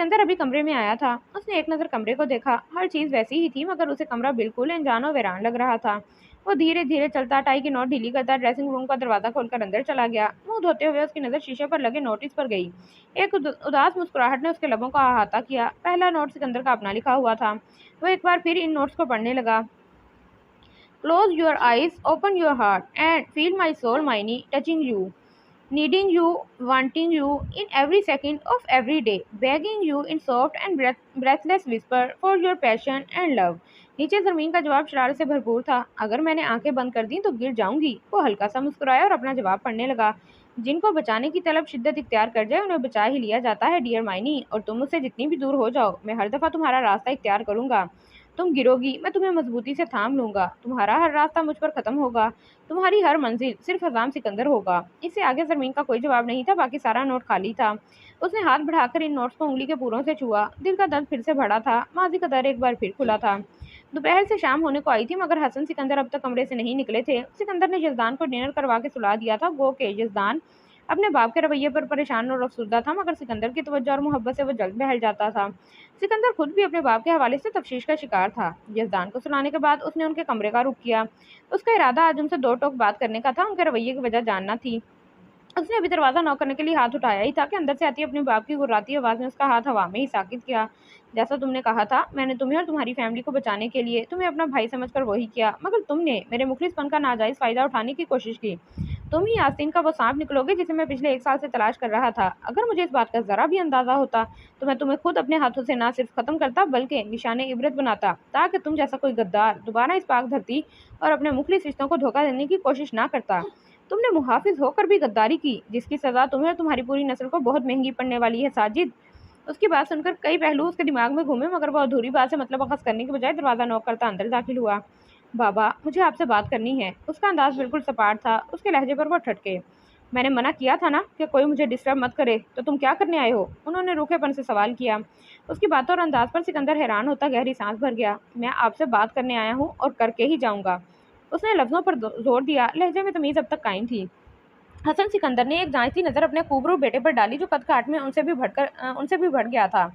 सिकंदर अभी कमरे में आया था। उसने एक नज़र कमरे को देखा। हर चीज़ वैसी ही थी, मगर उसे कमरा बिल्कुल अनजान और वीरान लग रहा था। वो धीरे धीरे चलता, टाई की नोट ढीली करता ड्रेसिंग रूम का दरवाज़ा खोलकर अंदर चला गया। मुंह धोते हुए उसकी नज़र शीशे पर लगे नोटिस पर गई। एक उदास मुस्कुराहट ने उसके लबों का अहाता किया। पहला नोट सिकंदर का अपना लिखा हुआ था। वो एक बार फिर इन नोट्स को पढ़ने लगा। Close your eyes, open your heart, and feel my soul mine touching you. Needing you, wanting you in every second of every day, begging you in soft and breathless whisper for your passion and love. नीचे जमीन का जवाब शरारत से भरपूर था। अगर मैंने आंखें बंद कर दी तो गिर जाऊंगी। वो हल्का सा मुस्कुराया और अपना जवाब पढ़ने लगा। जिनको बचाने की तलब शिद्दत इख्तियार कर जाए उन्हें बचा ही लिया जाता है डियर माइनी, और तुम मुझसे जितनी भी दूर हो जाओ, मैं हर दफा तुम्हारा रास्ता इख्तियार करूंगा। तुम गिरोगी, मैं तुम्हें मजबूती से थाम लूंगा। तुम्हारा हर रास्ता मुझ पर खत्म होगा। तुम्हारी हर मंजिल सिर्फ हजाम सिकंदर होगा। इससे आगे जमीन का कोई जवाब नहीं था। बाकी सारा नोट खाली था। उसने हाथ बढ़ाकर इन नोट्स को उंगली के पूरों से छुआ। दिल का दर्द फिर से बढ़ा था। माजी का दर एक बार फिर खुला था। दोपहर से शाम होने को आई थी, मगर हसन सिकंदर अब तक कमरे से नहीं निकले थे। सिकंदर ने यजदान को डिनर करवा के सुला दिया था। गो के यजदान अपने बाप के रवैये पर परेशान और अफसुर्दा था, मगर सिकंदर की तवज्जो और मोहब्बत से वो जल्द बहल जाता था। सिकंदर खुद भी अपने बाप के हवाले से तफ्शीश का शिकार था। यजदान को सुनाने के बाद उसने उनके कमरे का रुख किया। उसका इरादा आज उनसे दो टोक बात करने का था। उनके रवैये की वजह जानना थी। उसने अभी दरवाज़ा नॉक करने के लिए हाथ उठाया ही था कि अंदर से आती अपने बाप की गुर्राती आवाज़ ने उसका हाथ हवा में ही साकित किया। जैसा तुमने कहा था, मैंने तुम्हें और तुम्हारी फैमिली को बचाने के लिए तुम्हें अपना भाई समझकर वही किया, मगर तुमने मेरे मुखलिसपन का नाजायज़ फ़ायदा उठाने की कोशिश की। तुम ही आस्तीन का वो सांप निकलोगे जिसे मैं पिछले 1 साल से तलाश कर रहा था। अगर मुझे इस बात का ज़रा भी अंदाज़ा होता तो मैं तुम्हें खुद अपने हाथों से ना सिर्फ ख़त्म करता बल्कि निशाने इबरत बनाता, ताकि तुम जैसा कोई गद्दार दोबारा इस पाक धरती और अपने मुखलिस रिश्तों को धोखा देने की कोशिश ना करता। तुमने मुहाफिज होकर भी गद्दारी की, जिसकी सज़ा तुम्हें और तुम्हारी पूरी नस्ल को बहुत महंगी पड़ने वाली है साजिद। उसकी बात सुनकर कई पहलू उसके दिमाग में घूमे, मगर वह अधूरी बात से मतलब अखज़ करने के बजाय दरवाज़ा नॉक करता अंदर दाखिल हुआ। बाबा, मुझे आपसे बात करनी है। उसका अंदाज बिल्कुल सपाट था। उसके लहजे पर वो ठटके। मैंने मना किया था ना कि कोई मुझे डिस्टर्ब मत करे, तो तुम क्या करने आए हो? उन्होंने रूखेपन से सवाल किया। उसकी बातों और अंदाज पर सिकंदर हैरान होता गहरी सांस भर गया। मैं आपसे बात करने आया हूँ और करके ही जाऊँगा। उसने लफ्ज़ों पर जोर दिया। लहजे में तमीज़ अब तक कायम थी। हसन सिकंदर ने एक जांचती नज़र अपने खूबरू बेटे पर डाली, जो कद काठ में उनसे भी बढ़ गया था।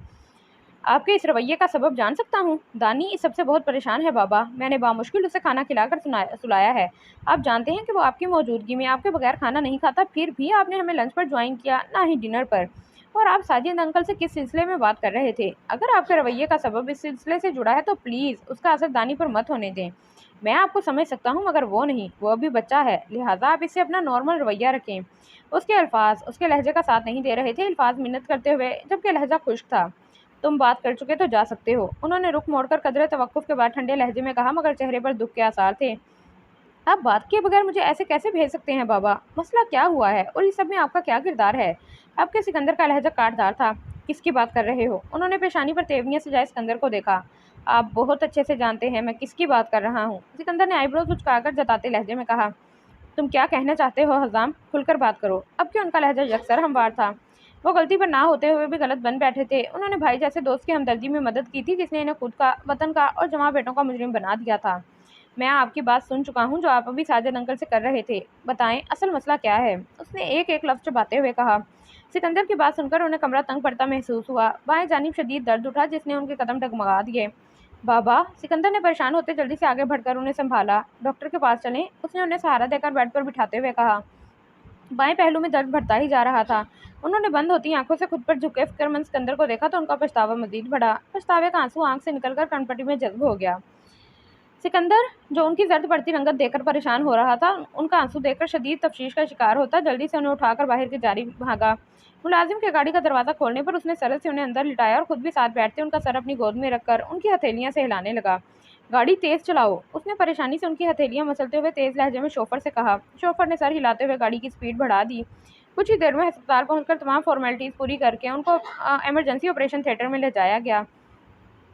आपके इस रवैये का सबब जान सकता हूँ? दानी इस सबसे बहुत परेशान है बाबा। मैंने बामुश्किल उसे खाना खिलाकर सुलाया है। आप जानते हैं कि वो आपकी मौजूदगी में आपके बगैर खाना नहीं खाता, फिर भी आपने हमें लंच पर ज्वाइन किया, ना ही डिनर पर। और आप साजिद अंकल से किस सिलसिले में बात कर रहे थे? अगर आपके रवैये का सबब इस सिलसिले से जुड़ा है तो प्लीज़ उसका असर दानी पर मत होने दें। मैं आपको समझ सकता हूँ, मगर वो नहीं। वो अभी बच्चा है, लिहाजा आप इससे अपना नॉर्मल रवैया रखें। उसके अल्फाज उसके लहजे का साथ नहीं दे रहे थे। अल्फाज मिन्नत करते हुए, जबकि लहजा खुश्क था। तुम बात कर चुके तो जा सकते हो। उन्होंने रुख मोड़कर कदरे तवक्कुफ के बाद ठंडे लहजे में कहा, मगर चेहरे पर दुख के आसार थे। आप बात किए बगैर मुझे ऐसे कैसे भेज सकते हैं बाबा? मसला क्या हुआ है और इस सब में आपका क्या किरदार है? आपके सिकंदर का लहजा काटदार था। किसकी बात कर रहे हो? उन्होंने पेशानी पर तेवनिया से जाए सिकंदर को देखा। आप बहुत अच्छे से जानते हैं मैं किसकी बात कर रहा हूँ। सिकंदर ने आईब्रोज उचकाकर जताते लहजे में कहा। तुम क्या कहना चाहते हो हजाम? खुलकर बात करो। अब क्यों उनका लहजा यकसर हमवार था। वो गलती पर ना होते हुए भी गलत बन बैठे थे। उन्होंने भाई जैसे दोस्त की हमदर्दी में मदद की थी, जिसने इन्हें खुद का, वतन का और जमा बेटों का मुजरिम बना दिया था। मैं आपकी बात सुन चुका हूँ जो आप अभी साजिद अंकल से कर रहे थे। बताएं असल मसला क्या है? उसने एक एक लफ्ज़ चबाते हुए कहा। सिकंदर की बात सुनकर उन्हें कमरा तंग पड़ता महसूस हुआ। बाएं जानिब शदीद दर्द उठा, जिसने उनके कदम डगमगा दिए। बाबा, सिकंदर ने परेशान होते जल्दी से आगे बढ़कर उन्हें संभाला। डॉक्टर के पास चलें? उसने उन्हें सहारा देकर बेड पर बिठाते हुए कहा। बाएं पहलू में दर्द बढ़ता ही जा रहा था। उन्होंने बंद होती आंखों से खुद पर झुके फिक्रमंद सिकंदर को देखा तो उनका पछतावा मजीद बढ़ा। पछतावे का आंसू आंख से निकलकर कनपटी में जज्ब हो गया। सिकंदर, जो उनकी जर्द पड़ती रंगत देखकर परेशान हो रहा था, उनका आंसू देखकर शदीद तफ्शीश का शिकार होता जल्दी से उन्हें उठाकर बाहर की जारी भागा। मुलाजिम के गाड़ी का दरवाज़ा खोलने पर उसने सरल से उन्हें अंदर लिटाया और खुद भी साथ बैठते उनका सर अपनी गोद में रखकर उनकी हथेलियां से हिलाने लगा। गाड़ी तेज चलाओ। उसने परेशानी से उनकी हथेलियां मसलते हुए तेज लहजे में शोफर से कहा। शोफर ने सर हिलाते हुए गाड़ी की स्पीड बढ़ा दी। कुछ ही देर में अस्पताल पहुंचकर तमाम फॉर्मेलिटीज़ पूरी करके उनको इमरजेंसी ऑपरेशन थिएटर में ले जाया गया।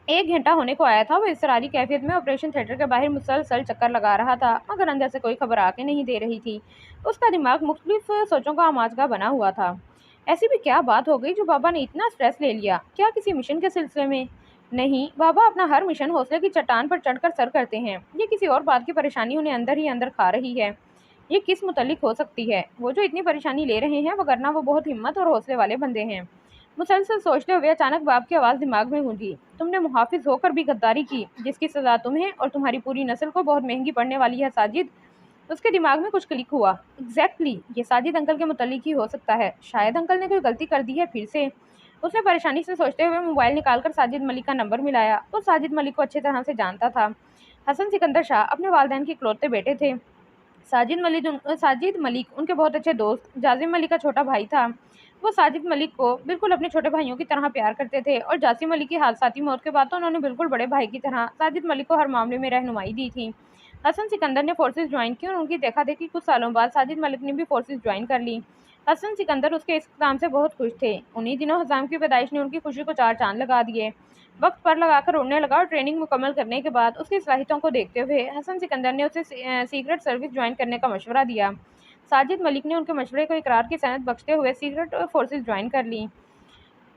1 घंटा होने को आया था। वो इसरारी कैफियत में ऑपरेशन थिएटर के बाहर मुसलसल चक्कर लगा रहा था, मगर अंदर से कोई खबर आके नहीं दे रही थी। उसका दिमाग मुख्तलिफ सोचों का आमाजगा बना हुआ था। ऐसी भी क्या बात हो गई जो बाबा ने इतना स्ट्रेस ले लिया? क्या किसी मिशन के सिलसिले में? नहीं, बाबा अपना हर मिशन हौसले की चट्टान पर चढ़कर सर करते हैं। ये किसी और बात की परेशानी उन्हें अंदर ही अंदर खा रही है। ये किस मुतल्लिक हो सकती है? वो जो इतनी परेशानी ले रहे हैं, वरना वो बहुत हिम्मत और हौसले वाले बंदे हैं। मुसलसल सोचते हुए अचानक बाप की आवाज़ दिमाग में गूंजी, तुमने मुहाफिज होकर भी गद्दारी की, जिसकी सज़ा तुम्हें और तुम्हारी पूरी नस्ल को बहुत महंगी पड़ने वाली है साजिद। उसके दिमाग में कुछ क्लिक हुआ। एग्जैक्टली, ये साजिद अंकल के मुतल्लिक ही हो सकता है। शायद अंकल ने कोई गलती कर दी है फिर से। उसने परेशानी से सोचते हुए मोबाइल निकालकर साजिद मलिक का नंबर मिलाया। वो साजिद मलिक को अच्छी तरह से जानता था। हसन सिकंदर शाह अपने वालिदैन के इकलौते बेटे थे। साजिद मलिक उनके बहुत अच्छे दोस्त जाजिम मलिक का छोटा भाई था। वो साजिद मलिक को बिल्कुल अपने छोटे भाइयों की तरह प्यार करते थे और जासिम मलिक की हादसाती मौत के बाद तो उन्होंने बिल्कुल बड़े भाई की तरह साजिद मलिक को हर मामले में रहनुमाई दी थी। हसन सिकंदर ने फोर्सेस ज्वाइन की और उनकी देखा देखी कुछ सालों बाद साजिद मलिक ने भी फोर्सेस ज्वाइन कर ली। हसन सिकंदर उसके इस काम से बहुत खुश थे। उन्हीं दिनों हजाम की पैदाइश ने उनकी खुशी को चार चांद लगा दिए। वक्त पर लगाकर उड़ने लगा और ट्रेनिंग मुकम्मल करने के बाद उसकी सलाहियतों को देखते हुए हसन सिकंदर ने उसे सीक्रेट सर्विस ज्वाइन करने का मशवरा दिया। साजिद मलिक ने उनके मशवरे को इकरार की सनद बख्शते हुए सीक्रेट फोर्सेस ज्वाइन कर ली।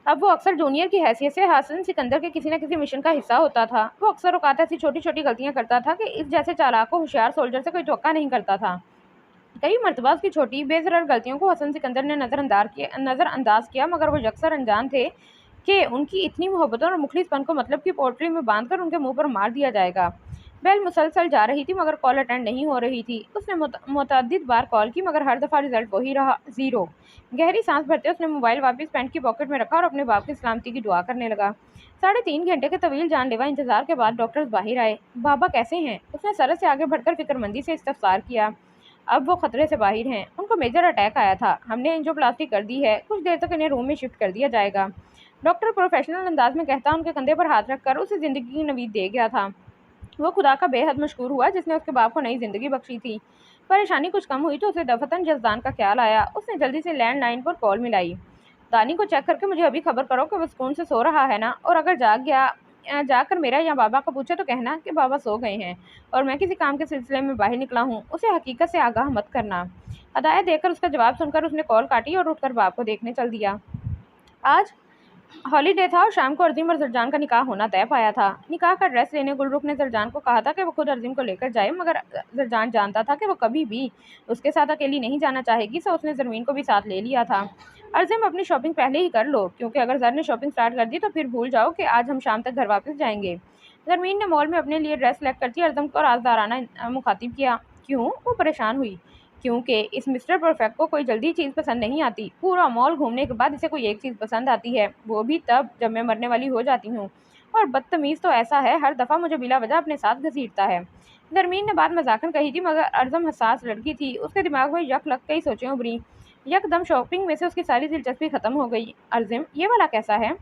अब वो अक्सर जूनियर की हैसियत से हसन सिकंदर के किसी न किसी मिशन का हिस्सा होता था। वो अक्सर औकात ऐसी छोटी छोटी गलतियां करता था कि इस जैसे चालाक को होशियार सोल्जर से कोई तवक्का नहीं करता था। कई मरतबा उसकी छोटी बेज़रर गलतियों को हसन सिकंदर ने नज़रअंदाज किया, मगर वो यकसर अनजान थे कि उनकी इतनी मोहब्बतों और मुखलिसपन को मतलब की पोल्ट्री में बांधकर उनके मुंह पर मार दिया जाएगा। बेल मुसलसल जा रही थी मगर कॉल अटेंड नहीं हो रही थी। उसने मुतअद्दिद बार कॉल की मगर हर दफ़ा रिजल्ट वही रहा, ज़ीरो। गहरी सांस भरते उसने मोबाइल वापस पैंट की पॉकेट में रखा और अपने बाप की सलामती की दुआ करने लगा। 3.5 घंटे के तवील जानलेवा इंतजार के बाद डॉक्टर्स बाहर आए। बाबा कैसे हैं? उसने सरस से आगे बढ़कर फिक्रमंदी से इस्तफसार किया। अब वो खतरे से बाहर हैं। उनको मेजर अटैक आया था। हमने एंजियोप्लास्टी कर दी है। कुछ देर तक इन्हें रूम में शिफ्ट कर दिया जाएगा। डॉक्टर प्रोफेशनल अंदाज में कहता उनके कंधे पर हाथ रखकर उसे जिंदगी की नवीद दे गया था। वो खुदा का बेहद मशकूर हुआ जिसने उसके बाप को नई जिंदगी बख्शी थी। परेशानी कुछ कम हुई तो उसे दफतन जजदान का ख्याल आया। उसने जल्दी से लैंडलाइन पर कॉल मिलाई। दानी को चेक करके मुझे अभी खबर करो कि वो सुकून से सो रहा है ना, और अगर जाकर मेरा या बाबा को पूछे तो कहना कि बाबा सो गए हैं और मैं किसी काम के सिलसिले में बाहर निकला हूँ। उसे हकीकत से आगाह मत करना। हदायत देकर उसका जवाब सुनकर उसने कॉल काटी और उठकर बाप को देखने चल दिया। आज हॉलीडे था और शाम को अर्जुन और जरजान का निकाह होना तय पाया था। निकाह का ड्रेस लेने गुलरुख ने जरजान को कहा था कि वो खुद अर्जुन को लेकर जाए, मगर जरजान जानता था कि वो कभी भी उसके साथ अकेली नहीं जाना चाहेगी, सो उसने जरमीन को भी साथ ले लिया था। अर्जुन अपनी शॉपिंग पहले ही कर लो, क्योंकि अगर जर ने शॉपिंग स्टार्ट कर दी तो फिर भूल जाओ कि आज हम शाम तक घर वापस जाएंगे। जरमीन ने मॉल में अपने लिए ड्रेस सेलेक्ट करती अर्जुन को राजदाराना मुखातिब किया। क्यों? वो परेशान हुई। क्योंकि इस मिस्टर परफेक्ट को कोई जल्दी चीज़ पसंद नहीं आती। पूरा मॉल घूमने के बाद इसे कोई एक चीज़ पसंद आती है, वो भी तब जब मैं मरने वाली हो जाती हूँ। और बदतमीज़ तो ऐसा है, हर दफ़ा मुझे बिला वजह अपने साथ घसीटता है। दरमीन ने बात मजाकन कही थी, मगर अर्जम हसास लड़की थी। उसके दिमाग में यक लग कई सोचें उभरी। यकदम शॉपिंग में से उसकी सारी दिलचस्पी खत्म हो गई। अर्जिम, ये वाला कैसा है?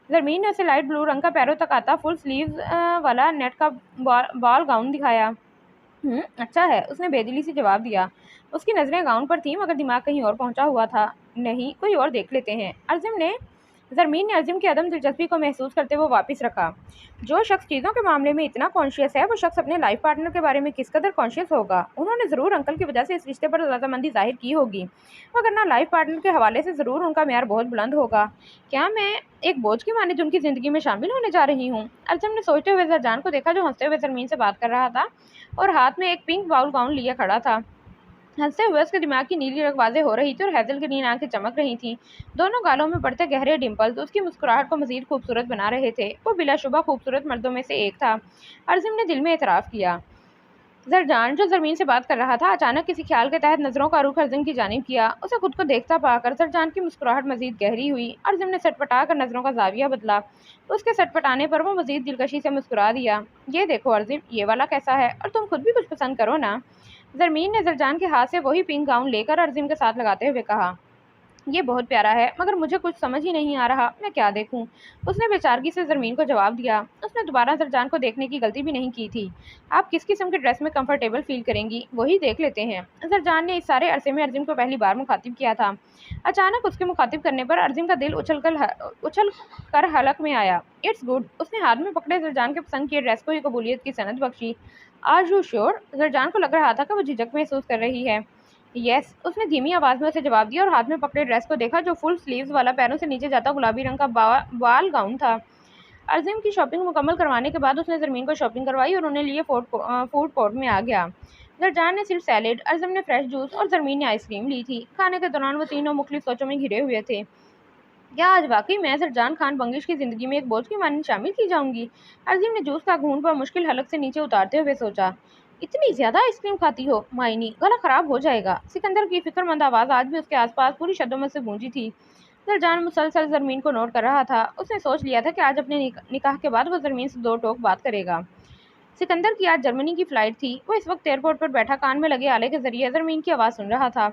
जरमीन ने उसे लाइट ब्लू रंग का पैरों तक आता फुल स्लीव्स वाला नेट का बॉल गाउन दिखाया। अच्छा है, उसने बेदिली से जवाब दिया। उसकी नज़रें गाउन पर थीं मगर दिमाग कहीं और पहुंचा हुआ था। नहीं, कोई और देख लेते हैं। जरमीन ने अर्जुन की अदम दिलचस्पी को महसूस करते हुए वापस रखा। जो शख्स चीज़ों के मामले में इतना कॉन्शियस है, वो शख्स अपने लाइफ पार्टनर के बारे में किस कदर कॉन्शियस होगा। उन्होंने ज़रूर अंकल की वजह से इस रिश्ते पर रजामंदी जाहिर की होगी, मगर ना लाइफ पार्टनर के हवाले से ज़रूर उनका म्यार बहुत बुलंद होगा। क्या मैं एक बोझ की मानिद उनकी ज़िंदगी में शामिल होने जा रही हूँ? अर्जुन ने सोचते हुए जरजान को देखा, जो हंसते हुए जरमीन से बात कर रहा था और हाथ में एक पिंक बाउल गाउन लिए खड़ा था। हंसते हुए उसके दिमाग की नीली रग वाज़ेह हो रही थी और हैदल ग्रीन आंखें चमक रही थीं। दोनों गालों में बढ़ते गहरे डिंपल्स उसकी मुस्कुराहट को मजीद खूबसूरत बना रहे थे। वो बिलाशुबा खूबसूरत मर्दों में से एक था। अर्जुन ने दिल में एतराफ़ किया। जरजान, जो जरमीन से बात कर रहा था, अचानक किसी ख्याल के तहत नज़रों का रुख अर्जुन की जानिब किया। उसे खुद को देखता पाकर जरजान की मुस्कुराहट मजीद गहरी हुई। अर्जुन ने सटपटा कर नज़रों का जाविया बदला। उसके सटपटाने पर वो मजीद दिलकशी से मुस्कुरा दिया। ये देखो अर्जुन, ये वाला कैसा है? और तुम खुद भी कुछ पसंद करो ना। जरमीन ने जरजान के हाथ से वही पिंक गाउन लेकर अर्जुन के साथ लगाते हुए कहा, ये बहुत प्यारा है, मगर मुझे कुछ समझ ही नहीं आ रहा, मैं क्या देखूं? उसने बेचारगी से जरमीन को जवाब दिया। उसने दोबारा जरजान को देखने की गलती भी नहीं की थी। आप किस किस्म के ड्रेस में कंफर्टेबल फील करेंगी, वही देख लेते हैं। जरजान ने इस सारे अरसे में अर्जुन को पहली बार मुखातिब किया था। अचानक उसके मुखातिब करने पर अर्जुन का दिल उछल कर हलक में आया। It's good. उसने हाथ में पकड़े जरजान के पसंद किए ड्रेस को ही कबूलियत की सनद बख्शी। Are you sure? जरजान को लग रहा था कि वो झिझक महसूस कर रही है। यस, उसने धीमी आवाज़ में उसे जवाब दिया और हाथ में पकड़े ड्रेस को देखा, जो फुल स्लीव्स वाला पैरों से नीचे जाता गुलाबी रंग का बाल गाउन था। अर्जुन की शॉपिंग मुकम्मल करवाने के बाद उसने जरमीन को शॉपिंग करवाई और उन्हें लिए फूड कोर्ट में आ गया। जरजान ने सिर्फ सैलेड, अर्जुन ने फ्रेश जूस और जरमीन ने आइसक्रीम ली थी। खाने के दौरान वो तीनों मुख्तलिफ सोचों में घिरे हुए थे। क्या आज वाकई मैं सरजान खान बंगिश की जिंदगी में एक बोझ की मानी शामिल की जाऊंगी? अजीम ने जूस का घूंट पर मुश्किल हलक से नीचे उतारते हुए सोचा। इतनी ज्यादा आइसक्रीम खाती हो मायनी, गला खराब हो जाएगा। सिकंदर की फिक्रमंद आवाज आज भी उसके आसपास पूरी शब्दों से गूंजी थी। सरजान मुसलसल जरमीन को नोट कर रहा था। उसने सोच लिया था कि आज अपने निकाह के बाद वो जरमीन से दो टोक बात करेगा। सिकंदर की आज जर्मनी की फ्लाइट थी। वो इस वक्त एयरपोर्ट पर बैठा कान में लगे आले के जरिए जरमीन की आवाज़ सुन रहा था।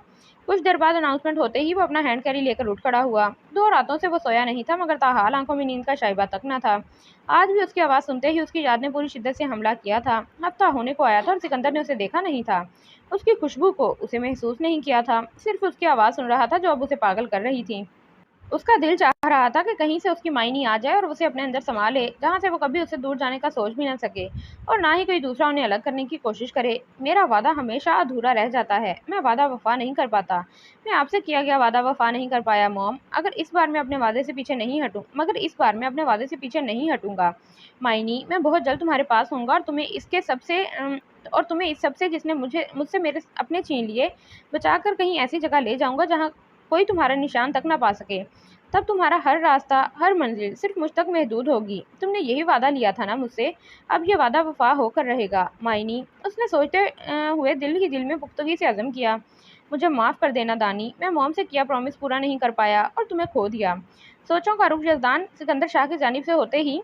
कुछ देर बाद अनाउंसमेंट होते ही वो अपना हैंड कैरी लेकर उठ खड़ा हुआ। 2 रातों से वो सोया नहीं था, मगर ताहाल आंखों में नींद का शाइबा तक न था। आज भी उसकी आवाज़ सुनते ही उसकी याद ने पूरी शिद्दत से हमला किया था। हफ्ता होने को आया था और सिकंदर ने उसे देखा नहीं था। उसकी खुशबू को उसे महसूस नहीं किया था, सिर्फ उसकी आवाज़ सुन रहा था जो अब उसे पागल कर रही थी। उसका दिल चाह रहा था कि कहीं से उसकी मायनी आ जाए और उसे अपने अंदर समा ले, जहाँ से वो कभी उससे दूर जाने का सोच भी न सके, और ना ही कोई दूसरा उन्हें अलग करने की कोशिश करे। मेरा वादा हमेशा अधूरा रह जाता है, मैं वादा वफा नहीं कर पाता। मैं आपसे किया गया वादा वफा नहीं कर पाया मॉम। अगर इस बार मैं अपने वादे से पीछे नहीं हटूं मगर इस बार मैं अपने वादे से पीछे नहीं हटूंगा मायनी। मैं बहुत जल्द तुम्हारे पास होऊंगा और तुम्हें इस सबसे जिसने मुझसे मेरे अपने छीन लिए बचा कर कहीं ऐसी जगह ले जाऊंगा जहाँ कोई तुम्हारा निशान तक ना पा सके। तब तुम्हारा हर रास्ता, हर मंजिल सिर्फ मुझ तक महदूद होगी। तुमने यही वादा लिया था ना मुझसे, अब ये वादा वफा होकर रहेगा मायनी। उसने सोचते हुए दिल ही दिल में पुख्तगी से अज़म किया। मुझे माफ़ कर देना दानी, मैं मॉम से किया प्रॉमिस पूरा नहीं कर पाया और तुम्हें खो दिया। सोचों का रुख यज़दान सिकंदर शाह की जानिब से होते ही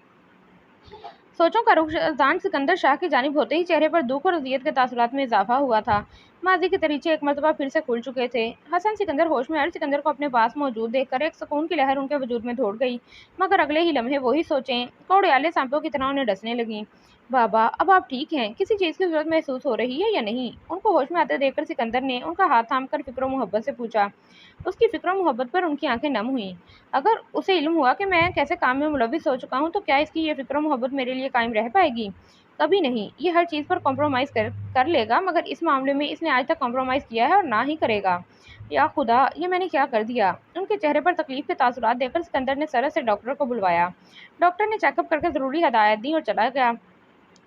सोचों का रुखसान सिकंदर शाह की जानिब होते ही चेहरे पर दुख और अजियत के तासुरात में इजाफा हुआ था। माजी के दरीचे एक मरतबा फिर से खुल चुके थे। हसन सिकंदर होश में आए। सिकंदर को अपने पास मौजूद देखकर एक सुकून की लहर उनके वजूद में दौड़ गई, मगर अगले ही लम्हे वही सोचें कौड़ियाले सांपों की तरह उन्हें डसने लगीं। बाबा, अब आप ठीक हैं? किसी चीज़ की जरूरत महसूस हो रही है या नहीं? उनको होश में आते देखकर सिकंदर ने उनका हाथ थाम कर फिक्र मोहब्बत से पूछा। उसकी फिक्र मोहब्बत पर उनकी आंखें नम हुईं। अगर उसे इल्म हुआ कि मैं कैसे काम में मुलविस हो चुका हूँ, तो क्या इसकी ये फिक्र मोहब्बत मेरे लिए कायम रह पाएगी? कभी नहीं। ये हर चीज़ पर कॉम्प्रोमाइज़ कर लेगा, मगर इस मामले में इसने आज तक कॉम्प्रोमाइज़ किया है और ना ही करेगा। या खुदा, ये मैंने क्या कर दिया? उनके चेहरे पर तकलीफ के तासुरात देखकर सिकंदर ने सरस से डॉक्टर को बुलवाया। डॉक्टर ने चेकअप करके ज़रूरी हदायत दी और चला गया।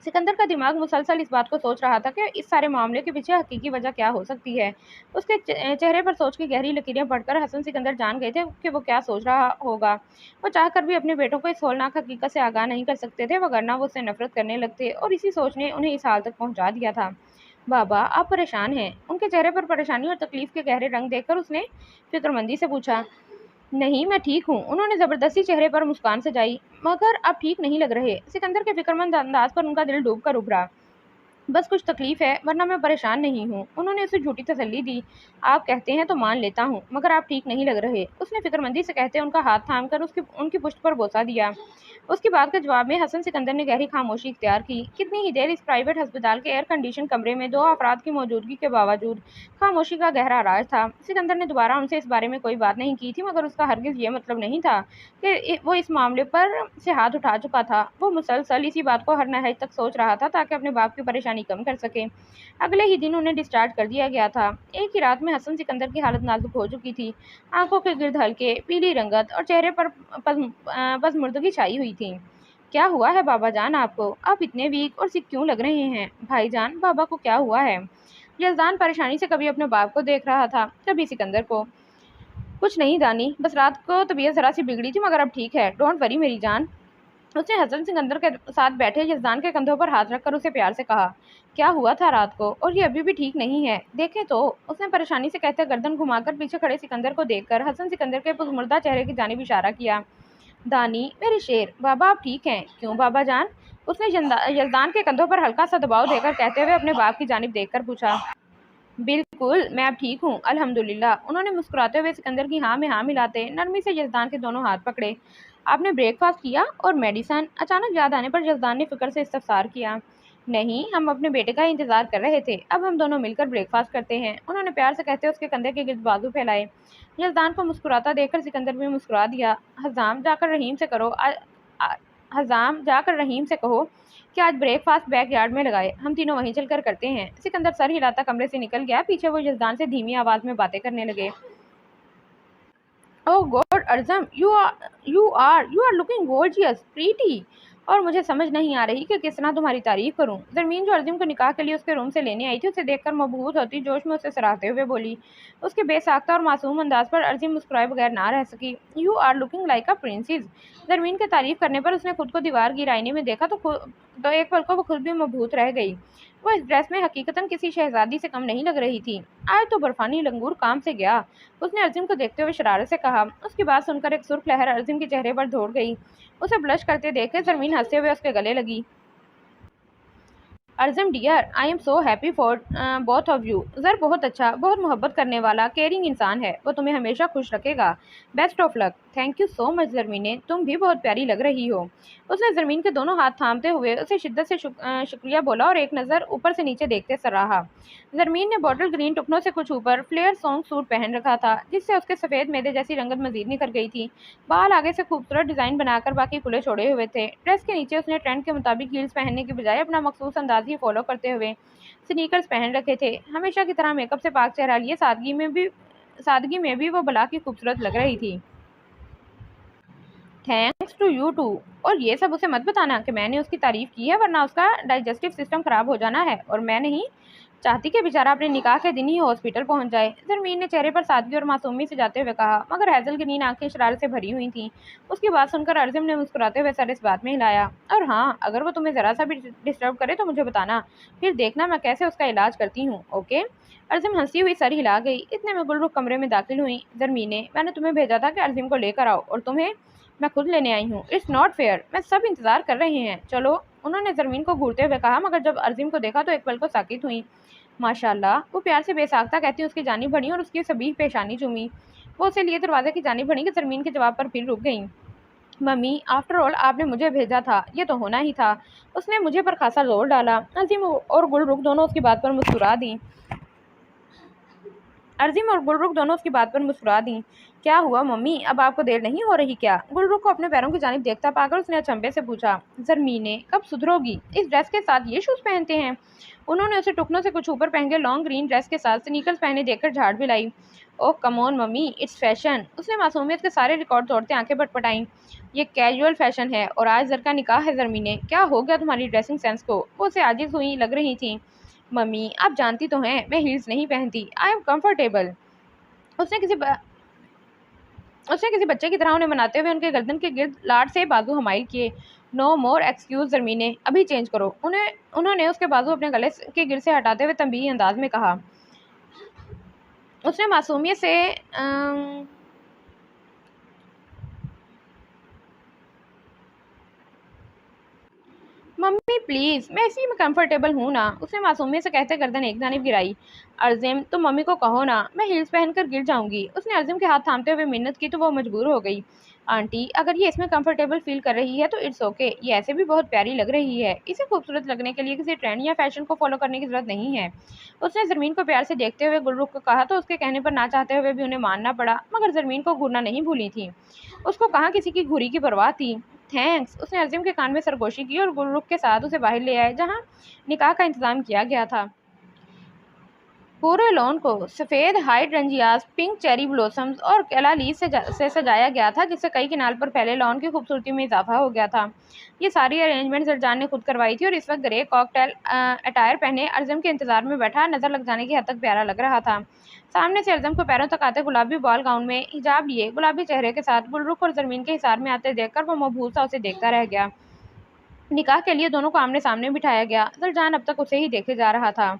सिकंदर का दिमाग मुसलसल इस बात को सोच रहा था कि इस सारे मामले के पीछे हकीकी वजह क्या हो सकती है। उसके चेहरे पर सोच की गहरी लकीरें पढ़कर हसन सिकंदर जान गए थे कि वो क्या सोच रहा होगा। वो चाहकर भी अपने बेटों को इस होलनाक हकीकत से आगाह नहीं कर सकते थे, वगरना वो उससे नफरत करने लगते, और इसी सोच ने उन्हें इस हाल तक पहुंचा दिया था। बाबा, आप परेशान हैं? उनके चेहरे पर परेशानी और तकलीफ के गहरे रंग देखकर उसने फिक्रमंदी से पूछा। नहीं, मैं ठीक हूँ। उन्होंने ज़बरदस्ती चेहरे पर मुस्कान सजाई। मगर आप ठीक नहीं लग रहे। सिकंदर के फिक्रमंद अंदाज पर उनका दिल डूब कर उभरा। बस कुछ तकलीफ है, वरना मैं परेशान नहीं हूँ। उन्होंने उसे झूठी तसल्ली दी। आप कहते हैं तो मान लेता हूँ, मगर आप ठीक नहीं लग रहे। उसने फिक्रमंदी से कहते उनका हाथ थाम कर उनकी पुश्त पर बोसा दिया। उसकी बात के जवाब में हसन सिकंदर ने गहरी खामोशी इख्तियार की। कितनी ही देर इस प्राइवेट अस्पताल के एयर कंडीशन कमरे में 2 अफराद की मौजूदगी के बावजूद खामोशी का गहरा राज था। सिकंदर ने दोबारा उनसे इस बारे में कोई बात नहीं की थी, मगर उसका हरगिज़ ये मतलब नहीं था कि वो इस मामले पर से हाथ उठा चुका था। वो मुसलसल इसी बात को हर नहज तक सोच रहा था ताकि अपने बाप की परेशानी कम कर सके। अगले ही दिन उन्हें डिस्चार्ज कर दिया गया था। एक ही रात में हसन सिकंदर की हालत नाजुक हो चुकी थी। आंखों के गिर्द हल्के पीली रंगत और चेहरे पर पसमुर्दगी छाई हुई थी। क्या हुआ है बाबा जान आपको? आप इतने वीक और सिक क्यों लग रहे हैं? भाईजान, बाबा को क्या हुआ है? यजदान परेशानी से कभी अपने बाप को देख रहा था, कभी सिकंदर को। कुछ नहीं दानी, बस रात को तबीयत ज़रा सी बिगड़ी थी, मगर अब ठीक है। डोंट वरी मेरी जान। उसने हसन सिकंदर के साथ बैठे यजदान के कंधों पर हाथ रखकर उसे प्यार से कहा। क्या हुआ था रात को? और ये अभी भी ठीक नहीं है, देखें तो। उसने परेशानी से कहते गर्दन घुमाकर पीछे खड़े सिकंदर को देखकर हसन सिकंदर के पुरमुर्दा चेहरे की जानिब इशारा किया। दानी, मेरे शेर, बाबा आप ठीक हैं? क्यों बाबा जान? उसने यजदान के कंधों पर हल्का सा दबाव देकर कहते हुए अपने बाप की जानिब देखकर पूछा। बिल्कुल, मैं अब ठीक हूँ अल्हम्दुलिल्लाह। उन्होंने मुस्कुराते हुए सिकंदर की हाँ में हाँ मिलाते नरमी से यजदान के दोनों हाथ पकड़े। आपने ब्रेकफास्ट किया और मेडिसन? अचानक याद आने पर यजदान ने फिक्र से इस्तफसार किया। नहीं, हम अपने बेटे का इंतजार कर रहे थे। अब हम दोनों मिलकर ब्रेकफास्ट करते हैं। उन्होंने प्यार से कहते उसके कंधे के गिर्द बाजू फैलाए। यजदान को मुस्कुराता देखकर सिकंदर भी मुस्कुरा दिया। हजाम जाकर रहीम से कहो कि आज ब्रेकफास्ट बैक यार्ड में लगाए, हम तीनों वहीं चलकर करते हैं। सिकंदर सर हिलाता कमरे से निकल गया। पीछे वो यजदान से धीमी आवाज में बातें करने लगे। Oh god Arzam, you are looking gorgeous pretty. और मुझे समझ नहीं आ रही कि किस तरह तुम्हारी तारीफ करूं। जरमीन, जो अर्जुन को निकाह के लिए उसके रूम से लेने आई थी, उसे देखकर मबहूत होती जोश में उसे सराहते हुए बोली। उसके बेसाख्ता और मासूम अंदाज पर अर्जुन मुस्कुराए बगैर ना रह सकी। You are looking like a princess. Zarmeen की तारीफ करने पर उसने खुद को दीवार की आईने में देखा तो एक पल को वो खुद भी मबहूत रह गई। वो इस ड्रेस में हकीकतन किसी शहजादी से कम नहीं लग रही थी। आज तो बर्फानी लंगूर काम से गया, उसने अर्जुन को देखते हुए शरारत से कहा। उसकी बात सुनकर एक सुर्ख लहर अर्जुन के चेहरे पर दौड़ गई। उसे ब्लश करते देख जरमीन हंसते हुए उसके गले लगी। Arjun dear, I am so happy for both of you. जर बहुत अच्छा, बहुत मोहब्बत करने वाला, केयरिंग इंसान है। वो तुम्हें हमेशा खुश रखेगा। Best of luck. Thank you so much जरमीने, तुम भी बहुत प्यारी लग रही हो। उसने जरमीन के दोनों हाथ थामते हुए उसे शिद्दत से शुक्रिया बोला और एक नज़र ऊपर से नीचे देखते सराहा। जरमीन ने बॉटल ग्रीन टुकनों से कुछ ऊपर फ्लेयर सॉन्ग सूट पहन रखा था, जिससे उसके सफ़ेद मैदे जैसी रंगत मजीद निखर गई थी। बाल आगे से खूबसूरत डिज़ाइन बनाकर बाकी खुले छोड़े हुए थे। ड्रेस के नीचे उसने ट्रेंड के मुताबिक हील्स पहनने के बजाय अपना मखसूस अंदाज ही फॉलो करते हुए स्नीकर्स पहन रखे थे। हमेशा की तरह मेकअप से पाक चेहरा लिए सादगी में भी वो भला की खूबसूरत लग रही थी। Thanks to you too. और ये सब उसे मत बताना कि मैंने उसकी तारीफ की है, वरना उसका डाइजेस्टिव सिस्टम खराब हो जाना है और मैं नहीं चाहती कि बेचारा अपने निकाह के दिन ही हॉस्पिटल पहुंच जाए। जरमीन ने चेहरे पर सादगी और मासूमी से जाते हुए कहा, मगर हैजल की नींद आंखें शरारत से भरी हुई थीं। उसकी बात सुनकर अर्जुन ने मुस्कुराते हुए सर इस बात में हिलाया। और हाँ, अगर वो तुम्हें ज़रा सा भी डिस्टर्ब करे तो मुझे बताना, फिर देखना मैं कैसे उसका इलाज करती हूँ। ओके। अर्जुन हंसी हुई सर हिला गई। इतने में गुलरुख कमरे में दाखिल हुई। जरमीन ने, मैंने तुम्हें भेजा था कि अर्जुन को लेकर आओ और तुम्हें मैं खुद लेने आई हूँ। इट्स नॉट फेयर, मैं सब इंतजार कर रहे हैं, चलो। उन्होंने जरमीन को घूरते हुए कहा, मगर जब अर्जुन को देखा तो एक पल को साकित हुई। माशाल्लाह, वो प्यार से बेसाख्ता कहती उसकी जानिब बढ़ी और उसकी सभी पेशानी चूमी। वो उसे लिए दरवाजे की जानिब बढ़ी कि जरमीन के जवाब पर फिर रुक गई। मम्मी, आफ्टर ऑल आपने मुझे भेजा था, ये तो होना ही था। उसने मुझे पर खासा जोर डाला। अजीम और गुलरुख दोनों उसकी बात पर मुस्कुरा दी। अर्जिम और गुलरुख दोनों उसकी बात पर मुस्कुरा दी। क्या हुआ मम्मी, अब आपको देर नहीं हो रही क्या? गुलरुख को अपने पैरों की जानिब देखता पाकर उसने अचंभे से पूछा। जरमीने, कब सुधरोगी? इस ड्रेस के साथ ये शूज़ पहनते हैं? उन्होंने उसे टुकनों से कुछ ऊपर पहन के लॉन्ग ग्रीन ड्रेस के साथ स्नीकर्स पहने देखकर झाड़ भी लाई। Oh come on mummy, it's fashion. उसने मासूमियत के सारे रिकॉर्ड तोड़ते आंखें पटपटाई। ये कैजुअल फैशन है और आज जर का निकाह है। जरमीने, क्या हो गया तुम्हारी ड्रेसिंग सेंस को? वो उसे आजिज़ हुई लग रही थी। मम्मी, आप जानती तो हैं मैं हील्स नहीं पहनती। I am comfortable. उसने किसी ब... उसने किसी बच्चे की तरह उन्हें मनाते हुए उनके गर्दन के गिर्द लाड से बाजू हमाइल किए। नो मोर एक्सक्यूज जरमीने, अभी चेंज करो। उन्होंने उसके बाजू अपने गले के गिर से हटाते हुए तंबीही अंदाज में कहा। उसने मासूमियत से मम्मी प्लीज़, मैं इसी में कंफर्टेबल हूँ ना। उसने मासूमियत से कहते गर्दन एक जानिब गिराई। अर्जुन, तुम मम्मी को कहो ना, मैं हील्स पहनकर गिर जाऊंगी। उसने अर्जुन के हाथ थामते हुए मिन्नत की तो वो मजबूर हो गई। आंटी, अगर ये इसमें कंफर्टेबल फील कर रही है तो इट्स ओके। ये ऐसे भी बहुत प्यारी लग रही है। इसे खूबसूरत लगने के लिए किसी ट्रेंड या फैशन को फॉलो करने की जरूरत नहीं है। उसने जरमीन को प्यार से देखते हुए गुलरुख को कहा तो उसके कहने पर ना चाहते हुए भी उन्हें मानना पड़ा, मगर जरमीन को घूरना नहीं भूली थी। उसको कहाँ किसी की घुरी की परवाह थी। थैंक्स। उसने अर्जुन के कान में सरगोशी की और गुलरुख के साथ उसे बाहर ले आए, जहाँ निकाह का इंतजाम किया गया था। पूरे लॉन को सफ़ेद हाइड्रेंजियास, पिंक चेरी ब्लॉसम्स और केला लीफ से सजाया गया था, जिससे कई किनार पर फैले लॉन की खूबसूरती में इजाफा हो गया था। ये सारी अरेंजमेंट जरजान ने खुद करवाई थी और इस वक्त ग्रे कॉकटेल अटायर पहने अर्जुन के इंतजार में बैठा नज़र लग जाने की हद तक प्यारा लग रहा था। सामने से अर्जुन को पैरों तक आते गुलाबी बॉल गाउन में हिजाब लिए गुलाबी चेहरे के साथ गुलरुख और जरमीन के हिसार में आते देखकर वो मबहूत सा उसे देखता रह गया। निकाह के लिए दोनों को आमने सामने बिठाया गया। जरजान अब तक उसे ही देखे जा रहा था।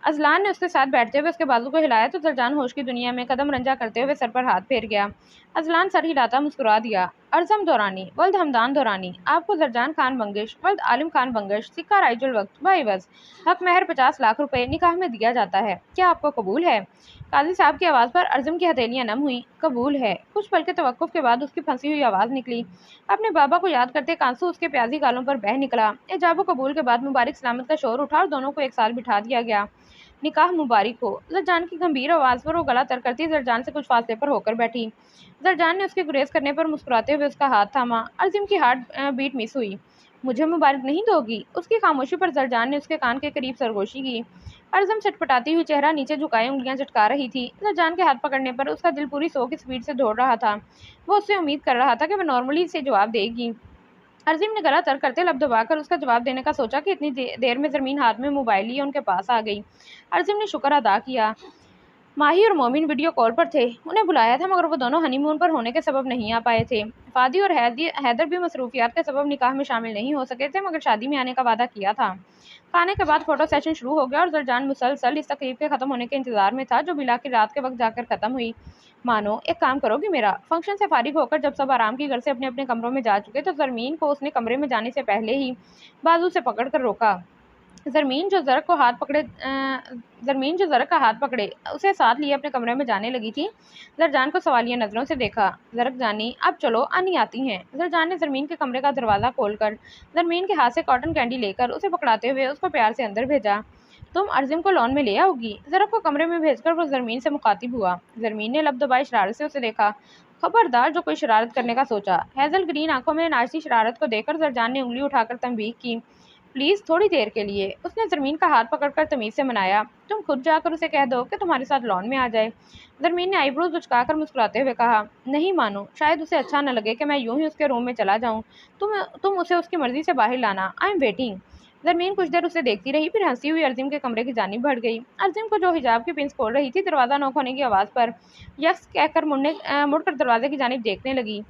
अजलान ने उसके साथ बैठते हुए उसके बाजू को हिलाया तो जरजान होश की दुनिया में कदम रंजा करते हुए सर पर हाथ फेर गया। अजलान सर हिलाता मुस्कुरा दिया। अर्जम दौरानी वल्द हमदान दौरानी, आपको जरजान खान बंगिश वल्द आलिम खान बंगिश सिक्का राइजुल वक्त बाइवज हक महर 50 लाख रुपए निकाह में दिया जाता है। क्या आपको कबूल है? काजी साहब की आवाज़ पर अर्जुन की हथेलियां नम हुई। कबूल है। कुछ पल के तवक्कुफ के बाद उसकी फंसी हुई आवाज़ निकली। अपने बाबा को याद करते कांसू उसके प्याजी गालों पर बह निकला। एजाब कबूल के बाद मुबारक सलामत का शोर उठा और दोनों को एक साथ बिठा दिया गया। निकाह मुबारक हो। जरजान की गंभीर आवाज़ पर वो गला तर करती जरजान से कुछ फासले पर होकर बैठी। जरजान ने उसके गुरेज करने पर मुस्कुराते हुए उसका हाथ थामा। अर्जुन की हार्ट बीट मिस हुई। मुझे मुबारक नहीं दोगी? उसकी खामोशी पर जरजान ने उसके कान के करीब सरगोशी की। अर्जुन छटपटाती हुई चेहरा नीचे झुकाए उंगलियां चटका रही थी। जरजान के हाथ पकड़ने पर उसका दिल पूरी 100 की स्पीड से दौड़ रहा था। वो उससे उम्मीद कर रहा था कि वह नॉर्मली से जवाब देगी, अर्जुन ने गला तर्क करते लब दबाकर उसका जवाब देने का सोचा कि इतनी देर में जरमीन हाथ में मोबाइल लिए उनके पास आ गई। अर्जुन ने शुक्र अदा किया। माही और मोमिन वीडियो कॉल पर थे। उन्हें बुलाया था मगर वो दोनों हनीमून पर होने के सबब नहीं आ पाए थे। फादी और हैदर भी मसरूफियात के सबब निकाह में शामिल नहीं हो सके थे मगर शादी में आने का वादा किया था। खाने के बाद फोटो सेशन शुरू हो गया और जरजान मुसलसल इस तकरीब के खत्म होने के इंतजार में था जो बिलाखिर रात के वक्त जाकर खत्म हुई। मानो एक काम करोगी मेरा। फंक्शन से फारिग होकर जब सब आराम की घर से अपने अपने कमरों में जा चुके तो जरमीन को उसने कमरे में जाने से पहले ही बाजू से पकड़ कर रोका। ज़रमीन जो ज़रक का हाथ पकड़े उसे साथ लिए अपने कमरे में जाने लगी थी। ज़रजान को सवालिया नज़रों से देखा। ज़रक जानी अब चलो आनी आती हैं। ज़रजान ने ज़रमीन के कमरे का दरवाज़ा खोलकर ज़रमीन के हाथ से कॉटन कैंडी लेकर उसे पकड़ाते हुए उसको प्यार से अंदर भेजा। तुम अर्जुन को लॉन में ले आओगी? ज़रक को कमरे में भेजकर वो ज़रमीन से मुखातिब हुआ। ज़रमीन ने लब दबाए शरारत से उसे देखा। खबरदार जो कोई शरारत करने का सोचा। हैज़ल ग्रीन आंखों में नाचती शरारत को देखकर ज़रजान ने उंगली उठाकर तंबीह की। प्लीज़ थोड़ी देर के लिए। उसने ज़रमीन का हाथ पकड़कर तमीज़ से मनाया। तुम खुद जाकर उसे कह दो कि तुम्हारे साथ लॉन में आ जाए। ज़रमीन ने आईब्रोज उचकाकर मुस्कुराते हुए कहा, नहीं मानो, शायद उसे अच्छा न लगे कि मैं यूं ही उसके रूम में चला जाऊं। तुम उसे उसकी मर्जी से बाहर लाना। I am waiting. ज़रमीन कुछ देर उसे देखती रही, फिर हंसती हुई अर्जुन के कमरे की जानिब बढ़ गई। अर्जुन को जो हिजाब की पिंस खोल रही थी दरवाज़ा नॉक होने की आवाज़ पर यस कहकर मुड़कर दरवाजे की जानिब देखने लगी।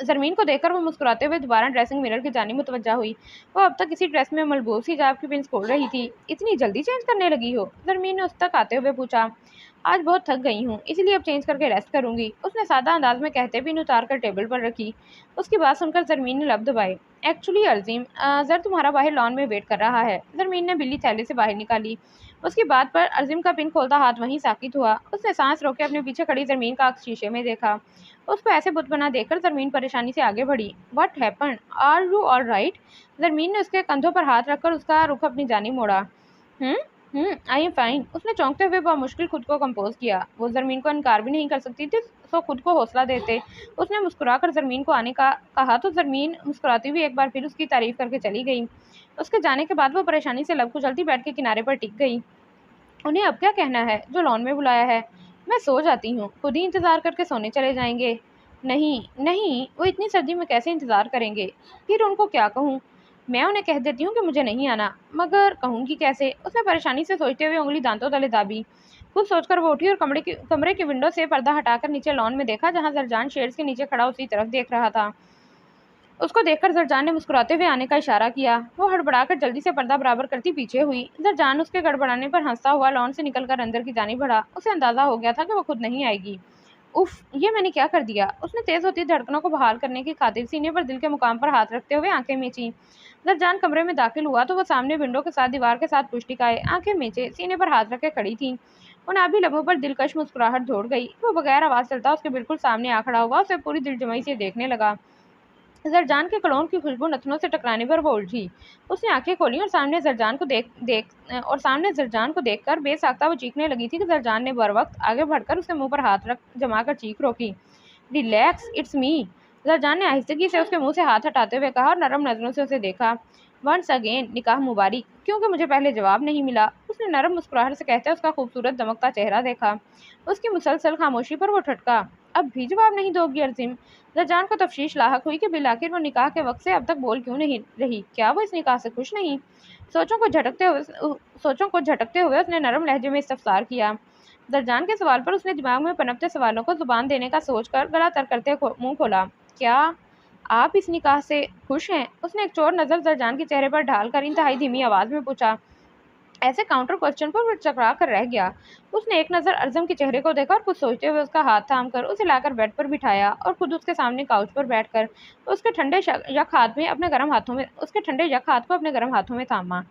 ज़रमीन को देखकर वो मुस्कुराते हुए दोबारा ड्रेसिंग मिरर की जानिब मुतवज्जा हुई। वो अब तक इसी ड्रेस में मलबूस हिजाब की पिंस खोल रही थी। इतनी जल्दी चेंज करने लगी हो? ज़रमीन ने उस तक आते हुए पूछा। आज बहुत थक गई हूँ इसलिए अब चेंज करके रेस्ट करूंगी। उसने सादा अंदाज में कहते पिन उतार कर टेबल पर रखी। उसकी बात सुनकर ज़रमीन ने लब दबाए। एक्चुअली अर्जुन ज़र तुम्हारा बाहर लॉन में वेट कर रहा है। ज़रमीन ने बिल्ली थैले से बाहर निकाली। उसकी बात पर अर्जुन का पिन खोलता हाथ वहीं साकित हुआ। उसने सांस रोके अपने पीछे खड़ी ज़रमीन का अक्स शीशे में देखा। उसको ऐसे बुत बना देखकर ज़रमीन परेशानी से आगे बढ़ी। What happened? Are you all right? Zarmeen ने उसके कंधों पर हाथ रखकर उसका रुख अपनी जानिब मोड़ा। I am fine. उसने चौंकते हुए मुश्किल खुद को कंपोज किया। वो ज़रमीन को इनकार भी नहीं कर सकती थी तो खुद को हौसला देते। उसने मुस्कुराकर ज़रमीन को आने का कहा तो ज़रमीन मुस्कुराती हुई एक बार फिर उसकी तारीफ करके चली गई। उसके जाने के बाद वो परेशानी से लब कुचलती बेड के किनारे पर टिक गई। उन्हें अब क्या कहना है जो लॉन में बुलाया है? मैं सो जाती हूँ, खुद ही इंतज़ार करके सोने चले जाएंगे। नहीं नहीं, वो इतनी सर्दी में कैसे इंतज़ार करेंगे? फिर उनको क्या कहूँ? मैं उन्हें कह देती हूँ कि मुझे नहीं आना, मगर कहूँगी कैसे? उसने परेशानी से सोचते हुए उंगली दांतों तले दाबी। कुछ सोचकर वो उठी और कमरे की विंडो से पर्दा हटाकर नीचे लॉन में देखा जहाँ ज़रजान शेड्स के नीचे खड़ा उसी तरफ देख रहा था। उसको देखकर ज़रजान ने मुस्कुराते हुए आने का इशारा किया। वो हड़बड़ाकर जल्दी से पर्दा बराबर करती पीछे हुई। ज़रजान उसके गड़बड़ाने पर हंसता हुआ लॉन से निकलकर अंदर की जानिब बढ़ा। उसे अंदाज़ा हो गया था कि वो खुद नहीं आएगी। उफ, ये मैंने क्या कर दिया? उसने तेज़ होती धड़कनों को बहाल करने की खातिर सीने पर दिल के मुकाम पर हाथ रखते हुए आंखें मींची। ज़रजान कमरे में दाखिल हुआ तो वो सामने विंडो के साथ दीवार के साथ पुष्टिकाए आंखें मींचे सीने पर हाथ रखे खड़ी थी। उन आभी लबों पर दिलकश मुस्कुराहट दौड़ गई। वो बगैर आवाज़ चलता उसके बिल्कुल सामने आ खड़ा हुआ उसे पूरी दिलजमई से देखने लगा। ज़रजान के कलोन की खुशबू नथनों से टकराने पर वो उलझी। उसने आंखें खोली और सामने ज़रजान को देखकर बेसाख्ता वो चीखने लगी थी कि ज़रजान ने बर वक्त आगे बढ़कर उसके मुंह पर हाथ रख जमाकर चीख रोकी। Relax, it's me. ज़रजान ने आहिस्तगी से उसके मुंह से हाथ हटाते हुए कहा और नरम नजरों से उसे देखा। वंस अगेन निकाह मुबारक, क्योंकि मुझे पहले जवाब नहीं मिला। उसने नरम मुस्कुराहट से कहते उसका खूबसूरत दमकता चेहरा देखा। उसकी मुसलसल खामोशी पर वो ठटका। अब भी जवाब नहीं दोगी अर्जिम? ज़रजान को तफ्शीश लाहक हुई कि बिलाखिर वो निकाह के वक्त से अब तक बोल क्यों नहीं रही। क्या वो इस निकाह से खुश नहीं? सोचों को झटकते हुए उसने नरम लहजे में इस्तफसार किया। ज़रजान के सवाल पर उसने दिमाग में पनपते सवालों को जुबान देने का सोचकर गला तर करते मुंह खोला। क्या आप इस निकाह से खुश हैं? उसने एक चोर नज़र ज़रजान के चेहरे पर ढालकर इंतहाई धीमी आवाज़ में पूछा। ऐसे काउंटर क्वेश्चन पर वो चकरा कर रह गया। उसने एक नज़र अर्ज़म के चेहरे को देखा और कुछ सोचते हुए उसका हाथ थाम कर उसे लाकर बेड पर बिठाया और खुद उसके सामने काउच पर बैठकर उसके ठंडे यख हाथ को अपने गर्म हाथों में थामा।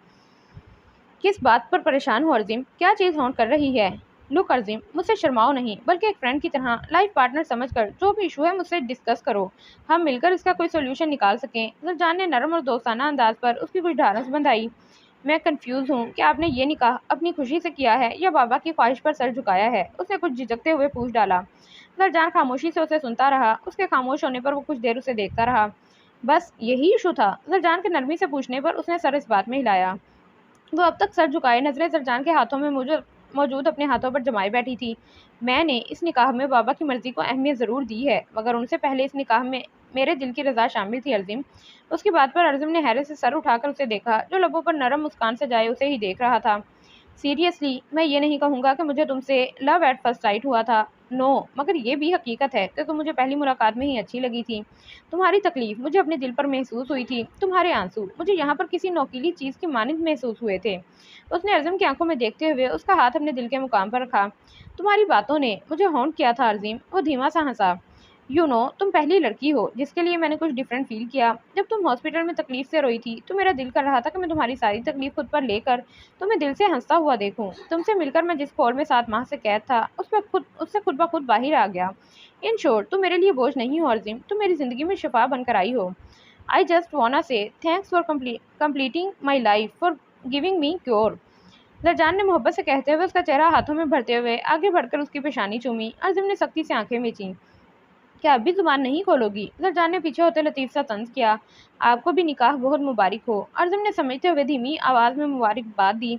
किस बात पर परेशान हो अर्जिम? क्या चीज़ होल्ड कर रही है? लुक अर्जिम, मुझसे शर्माओ नहीं, बल्कि एक फ्रेंड की तरह लाइफ पार्टनर समझकर जो भी इशू है मुझसे डिस्कस करो। हम मिलकर इसका कोई सोल्यूशन निकाल सकें। ज़रजान ने नरम और दोस्ताना अंदाज पर उसकी कुछ ढारस बंधाई। मैं कंफ्यूज हूँ कि आपने ये निकाह अपनी खुशी से किया है या बाबा की ख्वाहिश पर सर झुकाया है। उसने कुछ झिझकते हुए पूछ डाला। ज़रजान खामोशी से उसे सुनता रहा। उसके खामोश होने पर वो कुछ देर उसे देखता रहा। बस यही इशू था? ज़रजान के नरमी से पूछने पर उसने सर इस बात में हिलाया। वो अब तक सर झुकाए नजरें ज़रजान के हाथों में موجود اپنے ہاتھوں پر جمائے بیٹھی تھی۔ میں نے اس نکاح میں بابا کی مرضی کو اہمیت ضرور دی ہے، مگر ان سے پہلے اس نکاح میں میرے دل کی رضا شامل تھی ارزم۔ اس کی بات پر ارزم نے حیرت سے سر اٹھا کر اسے دیکھا، جو لبوں پر نرم مسکان سے جائے اسے ہی دیکھ رہا تھا۔ سیریسلی، میں یہ نہیں کہوں گا کہ مجھے تم سے لو ایٹ فرسٹ سائٹ ہوا تھا، نو، مگر یہ بھی حقیقت ہے کہ تم مجھے پہلی ملاقات میں ہی اچھی لگی تھی۔ تمہاری تکلیف مجھے اپنے دل پر محسوس ہوئی تھی، تمہارے آنسو مجھے یہاں پر کسی نوکیلی چیز کی مانند محسوس ہوئے تھے۔ اس نے ارزم کی آنکھوں میں دیکھتے ہوئے اس کا ہاتھ اپنے دل کے مقام پر رکھا۔ تمہاری باتوں نے مجھے ہونٹ کیا تھا ارزم، وہ دھیما سا ہنسا۔ تم پہلی لڑکی ہو جس کے لیے میں نے کچھ ڈیفرنٹ فیل کیا۔ جب تم ہاسپٹل میں تکلیف سے روئی تھی تو میرا دل کر رہا تھا کہ میں تمہاری ساری تکلیف خود پر لے کر تمہیں دل سے ہنستا ہوا دیکھوں۔ تم سے مل کر میں جس کھول میں 7 ماہ سے قید تھا اس سے خود بخود باہر آ گیا۔ ان شورٹ، تم میرے لیے بوجھ نہیں ہو ارزم، تم میری زندگی میں شفا بن کر آئی ہو۔ I just wanna say thanks for completing my life, for giving me cure۔ زرجان نے محبت سے کہتے ہوئے اس کا چہرہ ہاتھوں میں بھرتے ہوئے آگے بڑھ کر اس کی پیشانی چومی۔ ارزم نے سختی سے آنکھیں میچیں۔ کیا اب بھی زبان نہیں کھولو گی؟ زرجان نے پیچھے ہوتے لطیف سا طنز کیا۔ آپ کو بھی نکاح بہت مبارک ہو۔ ارزم نے سمجھتے ہوئے دھیمی آواز میں مبارکباد دی۔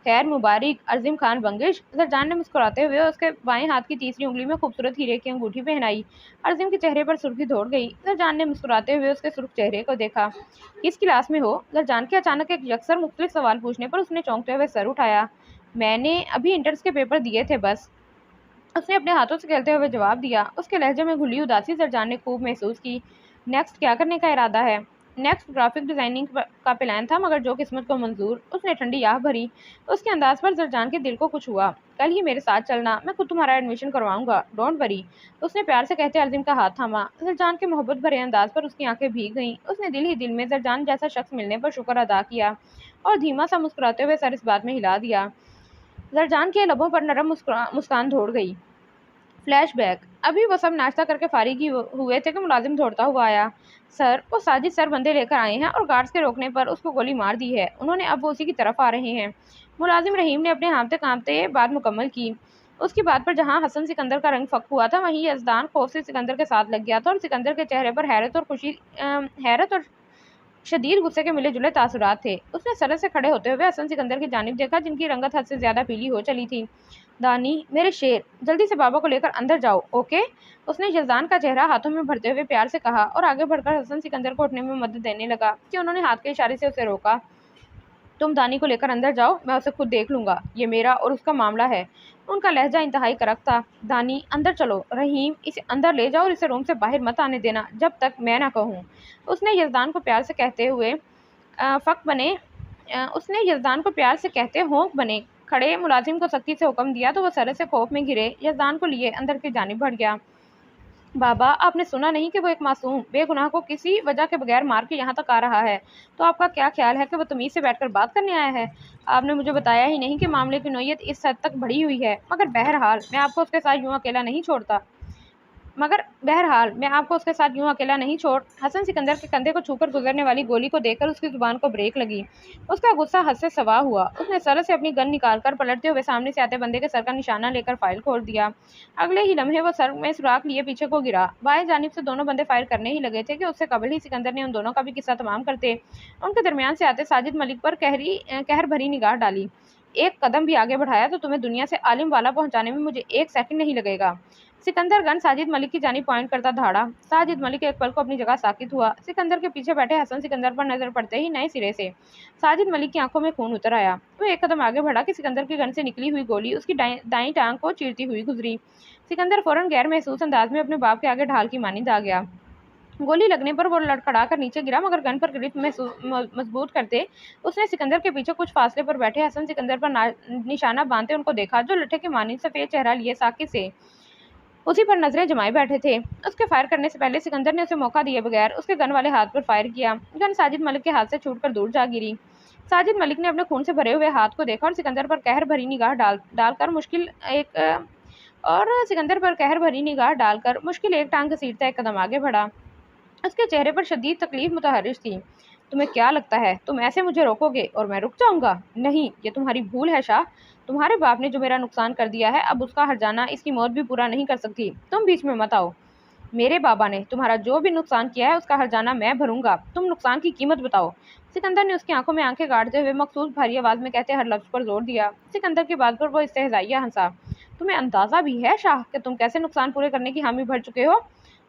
خیر مبارک ارزم خان بنگش۔ زرجان نے مسکراتے ہوئے اس کے بائیں ہاتھ کی تیسری انگلی میں خوبصورت ہیرے کی انگوٹھی پہنائی۔ ارزم کے چہرے پر سرخی دوڑ گئی۔ زرجان نے مسکراتے ہوئے اس کے سرخ چہرے کو دیکھا۔ کس کلاس میں ہو؟ زرجان کے اچانک ایک یکسر مختلف سوال پوچھنے پر اس نے چونکتے ہوئے سر اٹھایا۔ میں نے ابھی انٹرس کے پیپر دیے تھے بس، اس نے اپنے ہاتھوں سے کھیلتے ہوئے جواب دیا۔ اس کے لہجے میں گھلی اداسی زرجان نے خوب محسوس کی۔ نیکسٹ کیا کرنے کا ارادہ ہے؟ نیکسٹ گرافک ڈیزائننگ کا پلان تھا، مگر جو قسمت کو منظور۔ اس نے ٹھنڈی آہ بھری۔ اس کے انداز پر زرجان کے دل کو کچھ ہوا۔ کل ہی میرے ساتھ چلنا، میں خود تمہارا ایڈمیشن کرواؤں گا، ڈونٹ وری۔ اس نے پیار سے کہتے ارزم کا ہاتھ تھاما۔ زرجان کے محبت بھرے انداز پر اس کی آنکھیں بھیگ گئیں۔ اس نے دل ہی دل میں زرجان جیسا شخص ملنے پر شکر ادا کیا اور دھیما سا مسکراتے ہوئے سر اس بات میں ہلا دیا۔ زرجان کے لبوں پر نرم مسکان دوڑ گئی۔ Flashback. ابھی وہ سب ناشتہ کر کے فارغ ہی ہوئے تھے کہ ملازم دوڑتا ہوا آیا۔ سر، وہ ساجد سر بندے لے کر آئے ہیں اور گارڈز کے روکنے پر اس کو گولی مار دی ہے انہوں نے، اب وہ اسی کی طرف آ رہے ہیں۔ ملازم رحیم نے اپنے ہانپتے کانپتے بات مکمل کی۔ اس کی بات پر جہاں حسن سکندر کا رنگ فک ہوا تھا، وہیں یزدان خوف سے سکندر کے ساتھ لگ گیا تھا اور سکندر کے چہرے پر حیرت اور شدید غصے کے ملے جلے تاثرات تھے۔ اس نے سرت سے کھڑے ہوتے ہوئے حسن سکندر کی جانب دیکھا جن کی رنگت حد سے زیادہ پیلی ہو چلی تھی۔ دانی، میرے شیر، جلدی سے بابا کو لے کر اندر جاؤ، اوکے؟ اس نے یزدان کا چہرہ ہاتھوں میں بھرتے ہوئے پیار سے کہا اور آگے بڑھ کر حسن سکندر کو اٹھنے میں مدد دینے لگا کہ انہوں نے ہاتھ کے اشارے سے اسے روکا۔ تم دانی کو لے کر اندر جاؤ، میں اسے خود دیکھ لوں گا، یہ میرا اور اس کا معاملہ ہے۔ ان کا لہجہ انتہائی کرک تھا۔ دانی، اندر چلو۔ رحیم، اسے اندر لے جاؤ اور اسے روم سے باہر مت آنے دینا جب تک میں نہ کہوں۔ اس نے یزدان کو پیار سے کہتے ہونک بنے کھڑے ملازم کو سختی سے حکم دیا تو وہ سرے سے خوف میں گھرے یزدان کو لیے اندر کی جانب بڑھ گیا۔ بابا، آپ نے سنا نہیں کہ وہ ایک معصوم بے گناہ کو کسی وجہ کے بغیر مار کے یہاں تک آ رہا ہے؟ تو آپ کا کیا خیال ہے کہ وہ تمیز سے بیٹھ کر بات کرنے آیا ہے؟ آپ نے مجھے بتایا ہی نہیں کہ معاملے کی نوعیت اس حد تک بڑھی ہوئی ہے، مگر بہرحال میں آپ کو اس کے ساتھ یوں اکیلا نہیں چھوڑ۔ حسن سکندر کے کندھے کو چھو کر گزرنے والی گولی کو دیکھ کر اس کی زبان کو بریک لگی۔ اس کا غصہ حد سے سوا ہوا۔ اس نے سر سے اپنی گن نکال کر پلٹتے ہوئے سامنے سے آتے بندے کے سر کا نشانہ لے کر فائل کھول دیا۔ اگلے ہی لمحے وہ سر میں سوراخ لیے پیچھے کو گرا۔ بائیں جانب سے دونوں بندے فائر کرنے ہی لگے تھے کہ اس سے قبل ہی سکندر نے ان دونوں کا بھی قصہ تمام کرتے ان کے درمیان سے آتے ساجد ملک پر قہر بھری نگاہ ڈالی۔ ایک قدم بھی آگے بڑھایا تو تمہیں دنیا سے عالم والا پہنچانے میں مجھے 1 سیکنڈ نہیں لگے گا۔ سکندر گن ساجد ملک کی جانب پوائنٹ کرتا دھاڑا۔ ساجد ملک ایک پل کو اپنی جگہ ساکت ہوا۔ سکندر کے پیچھے بیٹھے حسن سکندر پر نظر پڑتے ہی نئے سرے سے ساجد ملک کی آنکھوں میں خون اتر آیا۔ وہ ایک قدم آگے بڑھا کہ سکندر کی گن سے نکلی ہوئی گولی اس کی دائیں ٹانگ کو چیرتی ہوئی گزری۔ سکندر فوراً غیر محسوس انداز میں اپنے باپ کے آگے ڈھال کی مانند آ گیا۔ گولی لگنے پر وہ لڑکھڑا کر نیچے گرا، مگر گن پر گرفت مضبوط کرتے اس نے سکندر کے پیچھے کچھ فاصلے پر بیٹھے حسن سکندر پر نشانہ باندھتے ان کو دیکھا جو لٹھے کے مانند سفید چہرہ لیے ساکت سے اسی پر نظریں جمائے بیٹھے تھے۔ اس کے فائر کرنے سے پہلے سکندر نے اسے موقع دیے بغیر اس کے گن والے ہاتھ پر فائر کیا۔ گن ساجد ملک کے ہاتھ سے چھوٹ کر دور جا گری۔ ساجد ملک نے اپنے خون سے بھرے ہوئے ہاتھ کو دیکھا اور سکندر پر قہر بھری نگاہ ڈال کر مشکل ایک ٹانگ گھسیٹتا ایک قدم آگے بڑھا۔ اس کے چہرے پر شدید تکلیف متحرش تھی۔ تمہیں کیا لگتا ہے تم ایسے مجھے روکو گے اور میں رک جاؤں گا؟ نہیں، یہ تمہاری بھول ہے شاہ۔ تمہارے باپ نے جو میرا نقصان کر دیا ہے اب اس کا ہرجانہ اس کی موت بھی پورا نہیں کر سکتی۔ تم بیچ میں مت آؤ۔ मेरे बाबा ने तुम्हारा जो भी नुकसान किया है उसका हर्जाना मैं भरूंगा, तुम नुकसान की कीमत बताओ। सिकंदर ने उसकी आंखों में आंखें गाड़ते हुए मखसूस भारी आवाज में कहते हर लफ्ज पर जोर दिया। सिकंदर की बात पर वो इस्तेहजाइया हंसा। तुम्हें अंदाजा भी है शाह कि तुम कैसे नुकसान पूरे करने की हामी भर चुके हो?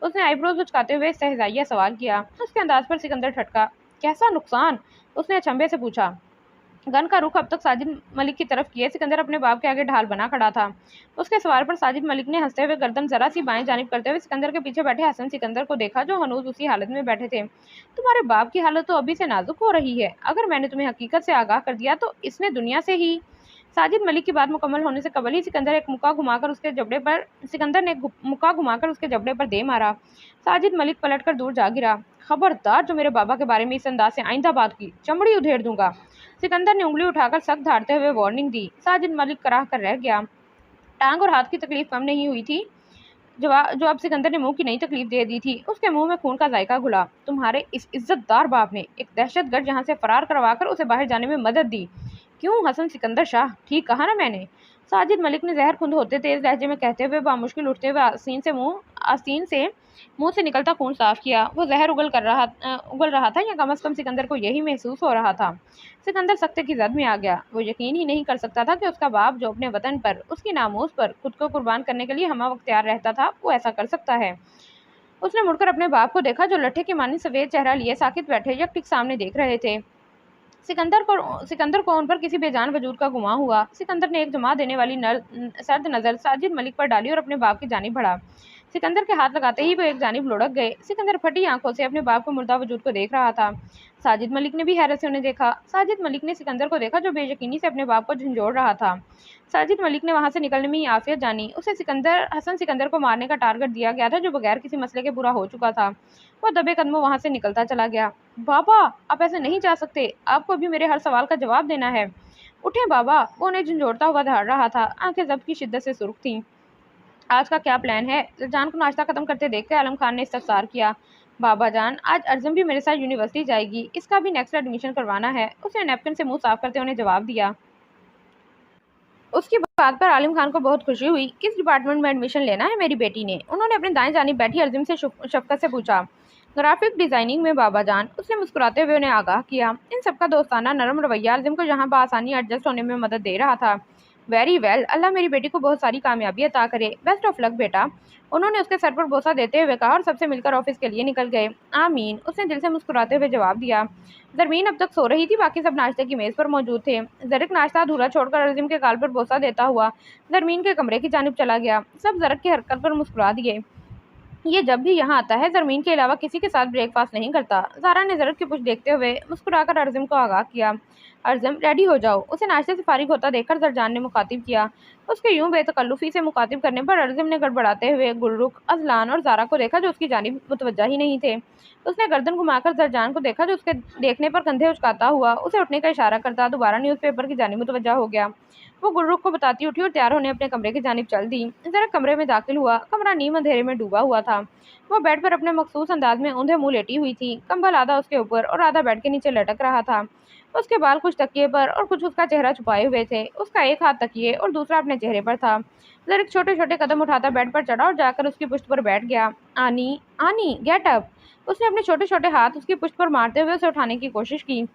उसने आईब्रोज उचकाते हुए इस्तेहजाइया सवाल किया। उसके अंदाज पर सिकंदर ठटका। कैसा नुकसान? उसने अचंभे से पूछा। गन का रुख अब तक साजिद मलिक की तरफ किए सिकंदर अपने बाप के आगे ढाल बना खड़ा था। उसके सवाल पर साजिद मलिक ने हंसते हुए गर्दन जरा सी बाएं जानिब करते हुए सिकंदर के पीछे बैठे हसन सिकंदर को देखा, जो हनूज उसी हालत में बैठे थे। तुम्हारे बाप की हालत तो अभी से नाजुक हो रही है। अगर मैंने तुम्हें हकीकत से आगाह कर दिया तो इसने दुनिया से ही। साजिद मलिक की बात मुकम्मल होने से कबल ही सिकंदर ने एक मुक्का घुमाकर उसके जबड़े पर दे मारा। साजिद मलिक पलटकर दूर जा गिरा। खबरदार जो मेरे बाबा के बारे में इस अंदाज से आइंदा बात की, चमड़ी उधेड़ दूंगा। सिकंदर ने उंगली उठाकर सख्त धारते हुए वार्निंग दी। साजिद मलिक कराह कर रह गया। टांग और हाथ की तकलीफ कम नहीं हुई थी, जो अब सिकंदर ने मुंह की नई तकलीफ दे दी थी। उसके मुंह में खून का जायका घुला। तुम्हारे इस इज्जतदार बाप ने एक दहशतगर्द यहाँ से फरार करवाकर उसे बाहर जाने में मदद दी। क्यों हसन सिकंदर शाह, ठीक कहा ना मैंने? साजिद मलिक ने जहर खुंद होते तेज लहजे में कहते हुए बामुश्किल उठते हुए आसीन से मुंह से निकलता खून साफ किया। वो जहर उगल रहा था या कम से कम सिकंदर को यही महसूस हो रहा था। सिकंदर सख्ते की जद में आ गया। वो यकीन ही नहीं कर सकता था कि उसका बाप, जो अपने वतन पर, उसकी नामोस पर खुद को कुर्बान करने के लिए हमा वक्त तैयार रहता था, वो ऐसा कर सकता है। उसने मुड़कर अपने बाप को देखा, जो लट्ठे के मानी सफेद चेहरा लिए साकित बैठे यकटिक सामने देख रहे थे। सिकंदर को उन पर किसी बेजान वजूद का गुमान हुआ। सिकंदर ने एक जमा देने वाली सर्द नज़र साजिद मलिक पर डाली और अपने बाप की जानिब बढ़ा। सिकंदर के हाथ लगाते ही वो एक जानिब लुढ़क गए। सिकंदर फटी आंखों से अपने बाप को मुर्दा वजूद को देख रहा था। साजिद मलिक ने भी हैरत से उन्हें देखा। साजिद मलिक ने सिकंदर को देखा, जो बेयकीनी से अपने बाप को झंझोड़ रहा था। साजिद मलिक ने वहां से निकलने में ही आफियत जानी। उसे हसन सिकंदर को मारने का टारगेट दिया गया था, जो बगैर किसी मसले के पूरा हो चुका था। वो दबे कदमों वहां से निकलता चला गया। बाबा, आप ऐसे नहीं जा सकते, आपको अभी मेरे हर सवाल का जवाब देना है। उठे बाबा, वो उन्हें झंझोड़ता हुआ धाड़ रहा था। आंखें जब्त की शिद्दत से सुर्ख थीं। आज का क्या प्लान है? जान को नाश्ता खत्म करते देखकर आलम खान ने इस्तफसार किया। बाबा जान, आज अर्जुन भी मेरे साथ यूनिवर्सिटी जाएगी, इसका भी नेक्स्ट एडमिशन करवाना है। उसने नैपकिन से मुंह साफ करते उन्हें जवाब दिया। उसकी बात पर आलिम खान को बहुत खुशी हुई। किस डिपार्टमेंट में एडमिशन लेना है मेरी बेटी ने? उन्होंने अपने दाएं जानिब बैठी अर्जुन से शफकत से पूछा। ग्राफिक डिजाइनिंग में बाबा जान, उसने मुस्कुराते हुए उन्हें आगाह किया। इन सबका दोस्ताना नरम रवैया अर्जुन को जहां बआसानी एडजस्ट होने में मदद दे रहा था। वेरी वेल, अल्लाह मेरी बेटी को बहुत सारी कामयाबी अता करे। बेस्ट ऑफ लक बेटा, उन्होंने उसके सर पर बोसा देते हुए कहा और सबसे मिलकर ऑफिस के लिए निकल गए। आमीन, उसने दिल से मुस्कुराते हुए जवाब दिया। जरमीन अब तक सो रही थी, बाकी सब नाश्ते की मेज़ पर मौजूद थे। जरक नाश्ता अधूरा छोड़कर अज़ीम के गाल पर बोसा देता हुआ जरमीन के कमरे की जानिब चला गया। सब जरक की हरकत पर मुस्कुरा दिए। ये जब भी यहाँ आता है जरमीन के अलावा किसी के साथ ब्रेकफास्ट नहीं करता। ज़ारा ने जरक की पुछ देखते हुए मुस्कुराकर अर्जुम को आगाह किया। अर्जुम, रेडी हो जाओ। उसे नाश्ते से फारिग होता देखकर जरजान ने मुखातिब किया। उसके यूं बेतकल्लुफ़ी से मुखातिब करने पर अर्जुम ने गड़बड़ाते हुए गुलरुख, अजलान और ज़ारा को देखा, जो उसकी जानिब मुतवज्जा ही नहीं थे। उसने गर्दन घुमाकर जरजान को देखा, जो उसके देखने पर कंधे उचकाता हुआ उसे उठने का इशारा करता दोबारा न्यूज़पेपर की जानिब मुतवज्जा हो गया। वो गुलरुख को बताती उठी और तैयार होने अपने कमरे की जानिब चल दी। जरा कमरे में दाखिल हुआ। कमरा नीम अंधेरे में डूबा हुआ था। वो बेड पर अपने मखसूस अंदाज में औंधे मुंह लेटी हुई थी। कंबल आधा उसके ऊपर और आधा बेड के नीचे लटक रहा था। उसके बाल कुछ तकिए पर और कुछ उसका चेहरा छुपाए हुए थे। उसका एक हाथ तकिए और दूसरा अपने चेहरे पर था। जरिक छोटे छोटे कदम उठाता बेड पर चढ़ा और जाकर उसकी पुश्त पर बैठ गया। आनी, आनी, गेट अप। उसने अपने छोटे छोटे हाथ उसकी पुश्त पर मारते हुए उसे उठाने की कोशिश की।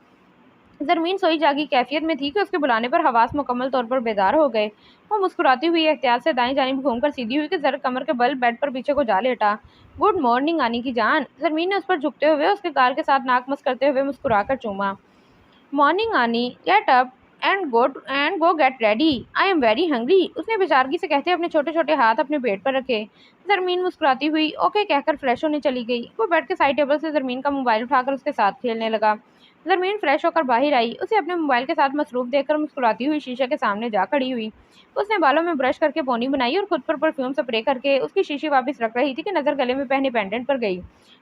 जरमीन सोई जागी कैफियत में थी कि उसके बुलाने पर हवास मुकम्मल तौर पर बेदार हो गए। वो मुस्कुराती हुई एहतियात से दाएं जानिब घूमकर सीधी हुई कि जर कमर के बल बेड पर पीछे को जा लेटा। गुड मॉर्निंग आनी की जान। जरमीन ने उस पर झुकते हुए उसके गाल के साथ नाक मस करते हुए मुस्कुराकर चूमा। मॉर्निंग आनी, get up and go get ready, I am very hungry. उसने बेचारगी से कहते अपने छोटे छोटे हाथ अपने पेट पर रखे। जरमीन मुस्कुराती हुई ओके कहकर फ्रेश होने चली गई। वो बेड के साइड टेबल से जरमीन का मोबाइल उठाकर उसके साथ खेलने लगा। जरमीन फ्रेश होकर बाहर आई। उसे अपने मोबाइल के साथ मसरूफ देखकर मुस्कुराती हुई शीशे के सामने जा खड़ी हुई। उसने बालों में ब्रश करके पोनी बनाई और खुद पर परफ्यूम स्प्रे करके उसकी शीशी वापस रख रही थी कि नजर गले में पहने पेंडेंट पर गई।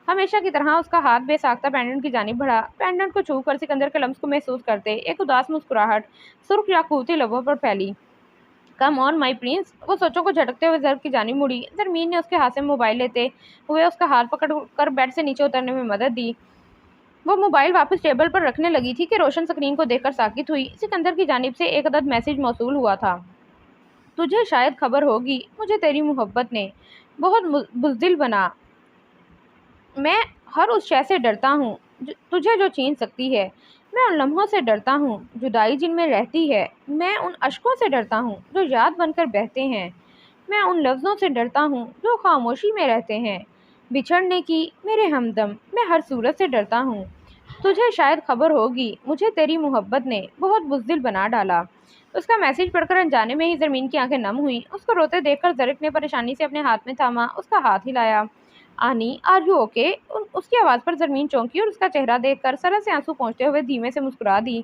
हमेशा की तरह उसका हाथ बेसाख्ता पेंडेंट की जानिब बढ़ा। पेंडेंट को छू कर सिकंदर के लम्स को महसूस करते एक उदास मुस्कुराहट सुर्ख याकूती लबों पर फैली। Come on my Prince. वो सोचों को झटकते हुए जर की जानिब मुड़ी। जरमीन ने उसके हाथ से मोबाइल लेते हुए उसका हाथ पकड़ कर बेड से नीचे उतरने में मदद दी। वो मोबाइल वापस टेबल पर रखने लगी थी कि रोशन स्क्रीन को देखकर साकित हुई। सिकंदर की जानिब से एक अदद मैसेज मौसूल हुआ था। तुझे शायद खबर होगी, मुझे तेरी मोहब्बत ने बहुत बुज़दिल बना میں ہر اس شے سے ڈرتا ہوں تجھے جو چھین سکتی ہے، میں ان لمحوں سے ڈرتا ہوں جدائی جن میں رہتی ہے، میں ان اشکوں سے ڈرتا ہوں جو یاد بن کر بہتے ہیں، میں ان لفظوں سے ڈرتا ہوں جو خاموشی میں رہتے ہیں، بچھڑنے کی میرے ہمدم، میں ہر صورت سے ڈرتا ہوں۔ تجھے شاید خبر ہوگی مجھے تیری محبت نے بہت بزدل بنا ڈالا۔ اس کا میسج پڑھ کر انجانے میں ہی زرمین کی آنکھیں نم ہوئیں۔ اس کو روتے دیکھ کر زرق نے پریشانی سے اپنے ہاتھ میں تھاما، اس کا ہاتھ ہلایا۔ آنی، آر یو اوکے؟ اس کی آواز پر زرمین چونکی اور اس کا چہرہ دیکھ کر سرل سے آنسو پہنچتے ہوئے دھیمے سے مسکرا دی۔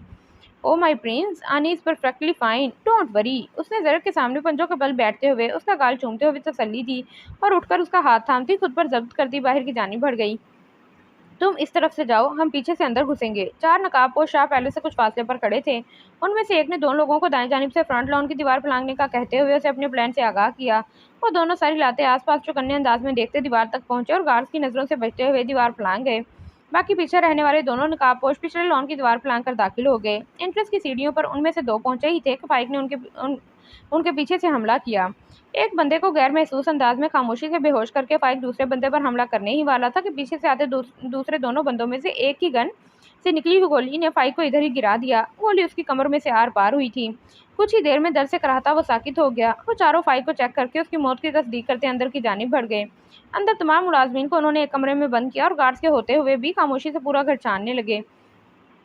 او مائی پرنس، آنی is perfectly fine, don't worry. اس نے زرق کے سامنے پنجوں کے بل بیٹھتے ہوئے اس کا گال چومتے ہوئے تسلی دی اور اٹھ کر اس کا ہاتھ تھامتی خود پر ضبط کرتی باہر کی جانب بڑھ گئی۔ تم اس طرف سے جاؤ، ہم پیچھے سے اندر گھسیں گے۔ چار نقاب پوش شاہ پیلس سے کچھ فاصلے پر کھڑے تھے۔ ان میں سے ایک نے دونوں لوگوں کو دائیں جانب سے فرنٹ لان کی دیوار پھلانگنے کا کہتے ہوئے اسے اپنے پلان سے آگاہ کیا۔ وہ دونوں سر ہلاتے آس پاس چوکنے انداز میں دیکھتے دیوار تک پہنچے اور گارڈز کی نظروں سے بچتے ہوئے دیوار پھلانگ گئے۔ باقی پیچھے رہنے والے دونوں نقاب پوش پچھلے لان کی دیوار پھلانگ کر داخل ہو گئے۔ انٹرس کی سیڑھیوں پر ان میں سے دو پہنچے ہی تھے کہ فائق نے ان کے پیچھے سے حملہ کیا۔ ایک بندے کو غیر محسوس انداز میں خاموشی سے بے ہوش کر کے فائق دوسرے بندے پر حملہ کرنے ہی والا تھا کہ پیچھے سے آتے دوسرے دونوں بندوں میں سے ایک کی گن سے نکلی ہوئی گولی نے فائق کو ادھر ہی گرا دیا۔ گولی اس کی کمر میں سے آر پار ہوئی تھی۔ کچھ ہی دیر میں درد سے کراہتا وہ ساکت ہو گیا۔ وہ چاروں فائق کو چیک کر کے اس کی موت کی تصدیق کرتے اندر کی جانب بڑھ گئے۔ اندر تمام ملازمین کو انہوں نے ایک کمرے میں بند کیا اور گارڈز کے ہوتے ہوئے بھی خاموشی سے پورا گھر چھاننے لگے۔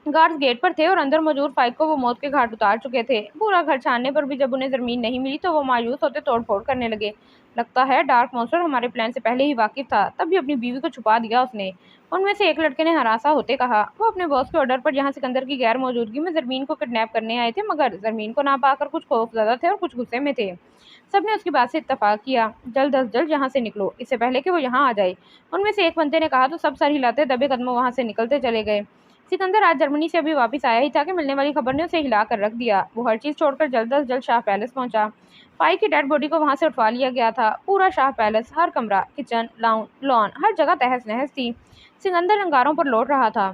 گارڈز گیٹ پر تھے اور اندر موجود فائق کو وہ موت کے گھاٹ اتار چکے تھے۔ پورا گھر چھاننے پر بھی جب انہیں زمین نہیں ملی تو وہ مایوس ہوتے توڑ پھوڑ کرنے لگے۔ لگتا ہے ڈارک مونسٹر ہمارے پلان سے پہلے ہی واقف تھا، تب بھی اپنی بیوی کو چھپا دیا اس نے، ان میں سے ایک لڑکے نے ہراساں ہوتے کہا۔ وہ اپنے باس کے آرڈر پر یہاں سکندر کی غیر موجودگی میں زرمین کو کڈنیپ کرنے آئے تھے، مگر زرمین کو نہ پا کر کچھ خوف زدہ تھے اور کچھ غصے میں تھے۔ سب نے اس کی بات سے اتفاق کیا۔ جلد از جلد یہاں سے نکلو، اس سے پہلے کہ وہ یہاں آ جائے، ان میں سے ایک بندے نے کہا تو سب سر ہلاتے دبے قدموں وہاں سے نکلتے چلے گئے۔ سکندر آج جرمنی سے ابھی واپس آیا ہی تھا کہ ملنے والی خبر نے اسے ہلا کر رکھ دیا۔ وہ ہر چیز چھوڑ کر جلد از جلد شاہ پیلس پہنچا۔ فائق کی ڈیڈ باڈی کو وہاں سے اٹھوا لیا گیا تھا۔ پورا شاہ پیلس، ہر کمرہ، کچن، لان، ہر جگہ تہس نہس تھی۔ سکندر انگاروں پر لوٹ رہا تھا،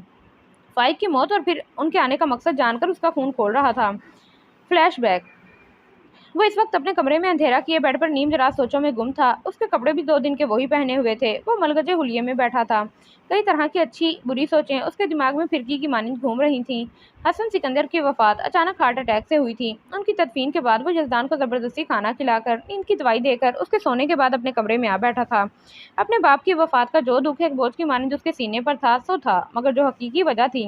فائق کی موت اور پھر ان کے آنے کا مقصد جان کر اس کا خون کھول رہا تھا۔ Flashback. وہ اس وقت اپنے کمرے میں اندھیرا کیے بیڈ پر نیم دراز سوچوں میں گم تھا۔ اس کے کپڑے بھی 2 دن کے وہی پہنے ہوئے تھے۔ وہ ملگجے حلیے میں بیٹھا تھا۔ کئی طرح کی اچھی بری سوچیں اس کے دماغ میں پھرکی کی مانند گھوم رہی تھیں۔ حسن سکندر کی وفات اچانک ہارٹ اٹیک سے ہوئی تھی۔ ان کی تدفین کے بعد وہ یزدان کو زبردستی کھانا کھلا کر، نیند کی دوائی دے کر اس کے سونے کے بعد اپنے کمرے میں آ بیٹھا تھا۔ اپنے باپ کی وفات کا جو دکھ ایک بوجھ کی مانند اس کے سینے پر تھا سو تھا، مگر جو حقیقی وجہ تھی،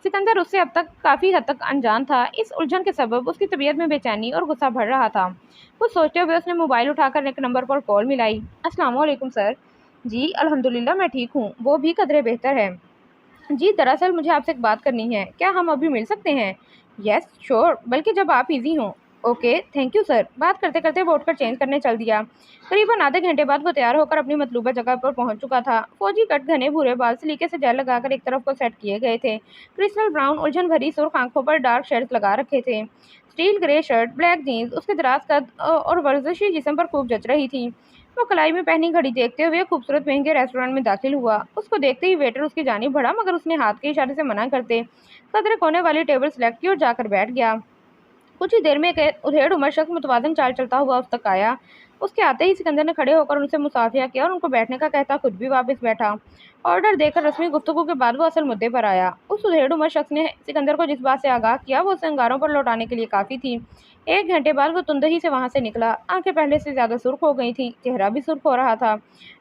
سکندر اس سے اب تک کافی حد تک انجان تھا۔ اس الجھن کے سبب اس کی طبیعت میں بے چینی اور غصہ بڑھ رہا تھا۔ کچھ سوچتے ہوئے اس نے موبائل اٹھا کر ایک نمبر پر کال ملائی۔ السلام علیکم سر۔ جی الحمدللہ میں ٹھیک ہوں، وہ بھی قدرے بہتر ہے۔ جی دراصل مجھے آپ سے ایک بات کرنی ہے، کیا ہم ابھی مل سکتے ہیں؟ یس شور، بلکہ جب آپ ایزی ہوں۔ Okay thank you sir. بات کرتے کرتے وہ اٹھ کر چینج کرنے چل دیا۔ قریباً آدھے گھنٹے بعد وہ تیار ہو کر اپنی مطلوبہ جگہ پر پہنچ چکا تھا۔ فوجی کٹ گھنے بھورے بال سلیقے سے جیل لگا کر ایک طرف کو سیٹ کیے گئے تھے۔ کرسٹل براؤن الجھن بھری سرخ آنکھوں پر ڈارک شیڈز لگا رکھے تھے۔ اسٹیل گرے شرٹ، بلیک جینز اس کے دراز قد اور ورزشی جسم پر خوب جچ رہی تھی۔ وہ کلائی میں پہنی گھڑی دیکھتے ہوئے خوبصورت مہنگے ریسٹورانٹ میں داخل ہوا۔ اس کو دیکھتے ہی ویٹر اس کی جانب بڑھا، مگر اس نے ہاتھ کے اشارے سے منع کرتے قدرے کونے والی ٹیبل سلیکٹ کی اور جا کر بیٹھ گیا۔ کچھ ہی دیر میں ایک ادھیڑ عمر شخص متوازن چال چلتا ہوا اس تک آیا۔ اس کے آتے ہی سکندر نے کھڑے ہو کر ان سے مصافحہ کیا اور ان کو بیٹھنے کا کہتا خود بھی واپس بیٹھا۔ آرڈر دے کر رسمی گفتگو کے بعد وہ اصل مدعے پر آیا۔ اس ادھیڑ عمر شخص نے سکندر کو جس بات سے آگاہ کیا وہ اسے انگاروں پر لوٹانے کے لیے کافی تھی۔ 1 گھنٹے بعد وہ تندہی سے وہاں سے نکلا۔ آنکھیں پہلے سے زیادہ سرخ ہو گئی تھیں، چہرہ بھی سرخ ہو رہا تھا۔